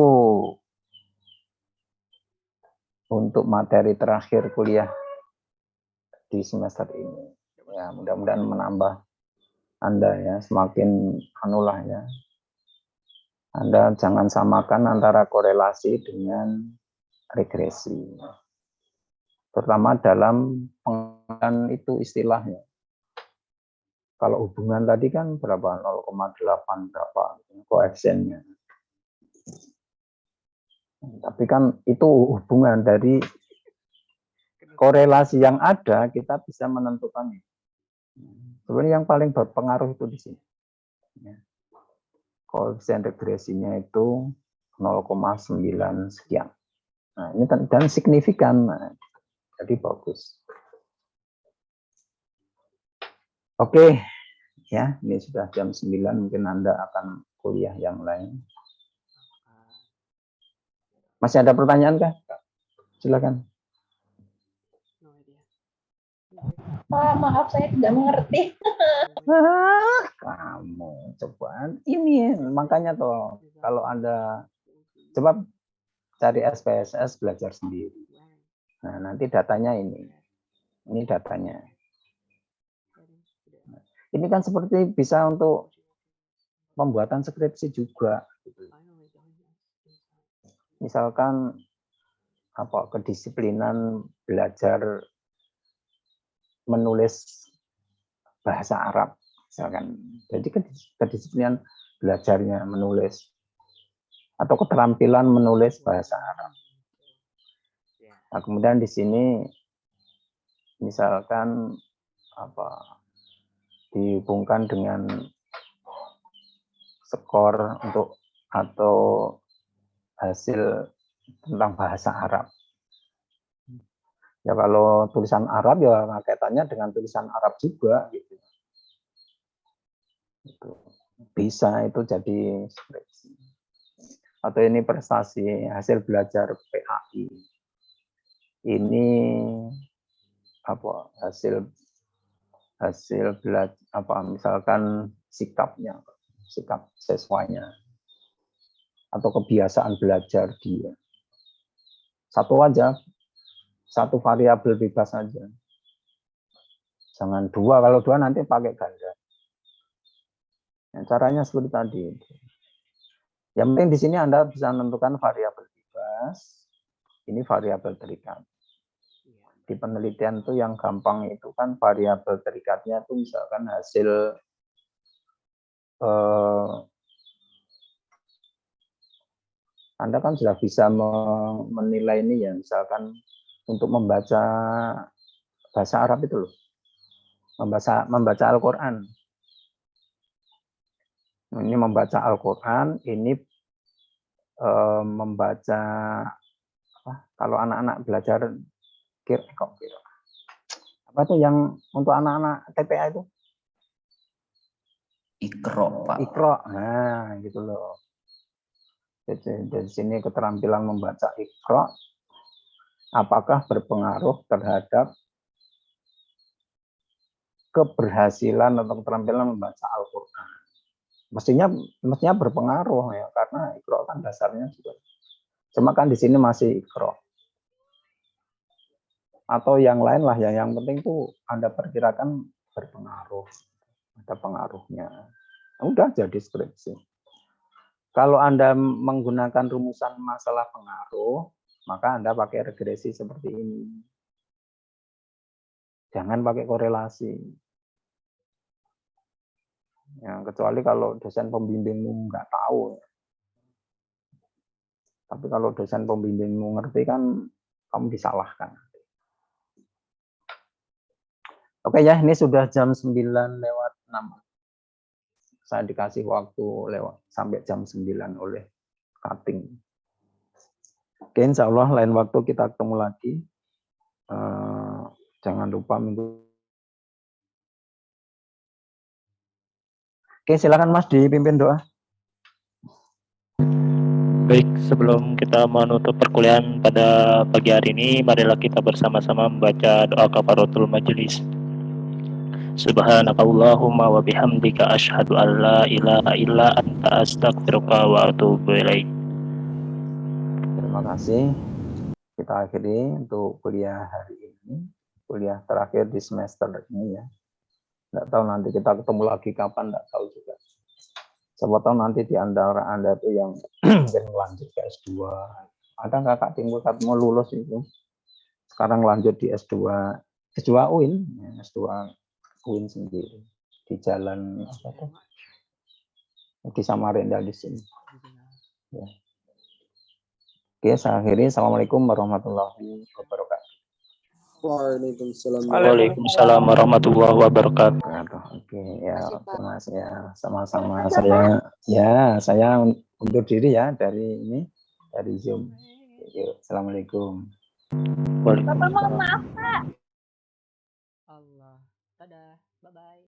untuk materi terakhir kuliah di semester ini. Ya, mudah-mudahan menambah Anda ya, semakin anulah ya. Anda jangan samakan antara korelasi dengan regresi. terutama dalam pengertian itu istilahnya. Kalau hubungan tadi kan berapa 0,8 berapa koefisiennya. Tapi kan itu hubungan dari korelasi yang ada kita bisa menentukannya. Sebenarnya yang paling berpengaruh itu di sini. Koefisien regresinya itu 0,9 sekian. Nah, ini dan signifikan. Nah, jadi bagus. Oke, ya, ini sudah jam 9, mungkin Anda akan kuliah yang lain. Masih ada pertanyaan kah? Silakan. Maaf saya tidak mengerti. Kamu coba ini makanya toh kalau Anda coba cari SPSS belajar sendiri. Nah, nanti datanya ini. Ini datanya. Ini kan seperti bisa untuk pembuatan skripsi juga. Misalkan apa kedisiplinan belajar menulis bahasa Arab, misalkan. Jadi kedisiplinan belajarnya menulis atau keterampilan menulis bahasa Arab. Nah, kemudian di sini misalkan apa dihubungkan dengan skor untuk atau hasil tentang bahasa Arab. Ya kalau tulisan Arab ya kaitannya dengan tulisan Arab juga gitu. Itu bisa itu jadi skripsi. Atau ini prestasi hasil belajar PAI. Ini apa hasil belajar apa misalkan sikap siswanya atau kebiasaan belajar dia. Satu variabel bebas saja. Jangan dua, kalau dua nanti pakai ganda. Nah, caranya seperti tadi. Yang penting di sini Anda bisa menentukan variabel bebas. Ini variabel terikat. Di penelitian itu yang gampang itu kan variabel terikatnya itu misalkan hasil Anda kan sudah bisa menilai ini ya, misalkan untuk membaca bahasa Arab itu loh, membaca Al-Quran. Ini membaca Al-Quran, ini membaca apa? Kalau anak-anak belajar apa tuh yang untuk anak-anak TPA itu? Ikro, Pak. Ikro, nah gitu loh. Jadi dari sini keterampilan membaca Ikro, apakah berpengaruh terhadap keberhasilan atau keterampilan membaca Al-Quran? Mestinya berpengaruh ya, karena Ikro kan dasarnya juga. Cuma kan di sini masih Ikro. Atau yang lain lah, yang penting tuh Anda perkirakan berpengaruh. Ada pengaruhnya. Udah jadi skripsi. Kalau Anda menggunakan rumusan masalah pengaruh, maka Anda pakai regresi seperti ini. Jangan pakai korelasi. Ya, kecuali kalau dosen pembimbingmu nggak tahu. Tapi kalau dosen pembimbingmu ngerti kan, kamu disalahkan. Oke ya, ini sudah jam 9:06. Saya dikasih waktu sampai jam 9 oleh cutting. Oke, insya Allah lain waktu kita ketemu lagi. Jangan lupa minggu. Oke, silakan Mas dipimpin doa. Baik, sebelum kita menutup perkuliahan pada pagi hari ini, marilah kita bersama-sama membaca doa kafaratul majelis. Subhanakallahumma wa bihamdika asyhadu an la ilaha illa anta astaghfiruka wa atubu ilaik. Terima kasih. Kita akhiri untuk kuliah hari ini, kuliah terakhir di semester ini ya. Nggak tahu nanti kita ketemu lagi kapan, nggak tahu juga. Siapa tahu nanti di antara Anda itu yang mungkin lanjut ke S2. Ada kakak tinggal mau lulus itu. sekarang lanjut di S2 UIN, ya, S2 UIN sendiri di jalan apa tuh? Di Samarinda di sini. Ya. Oke, saya akhiri. Assalamualaikum warahmatullahi wabarakatuh. Waalaikumsalam. Waalaikumsalam warahmatullahi wabarakatuh. Oke, ya, terima kasih ya. Sama-sama saya undur diri ya dari Zoom. Yuk, assalamualaikum. Bapak mohon maaf, Pak. Allah. Dadah. Bye-bye.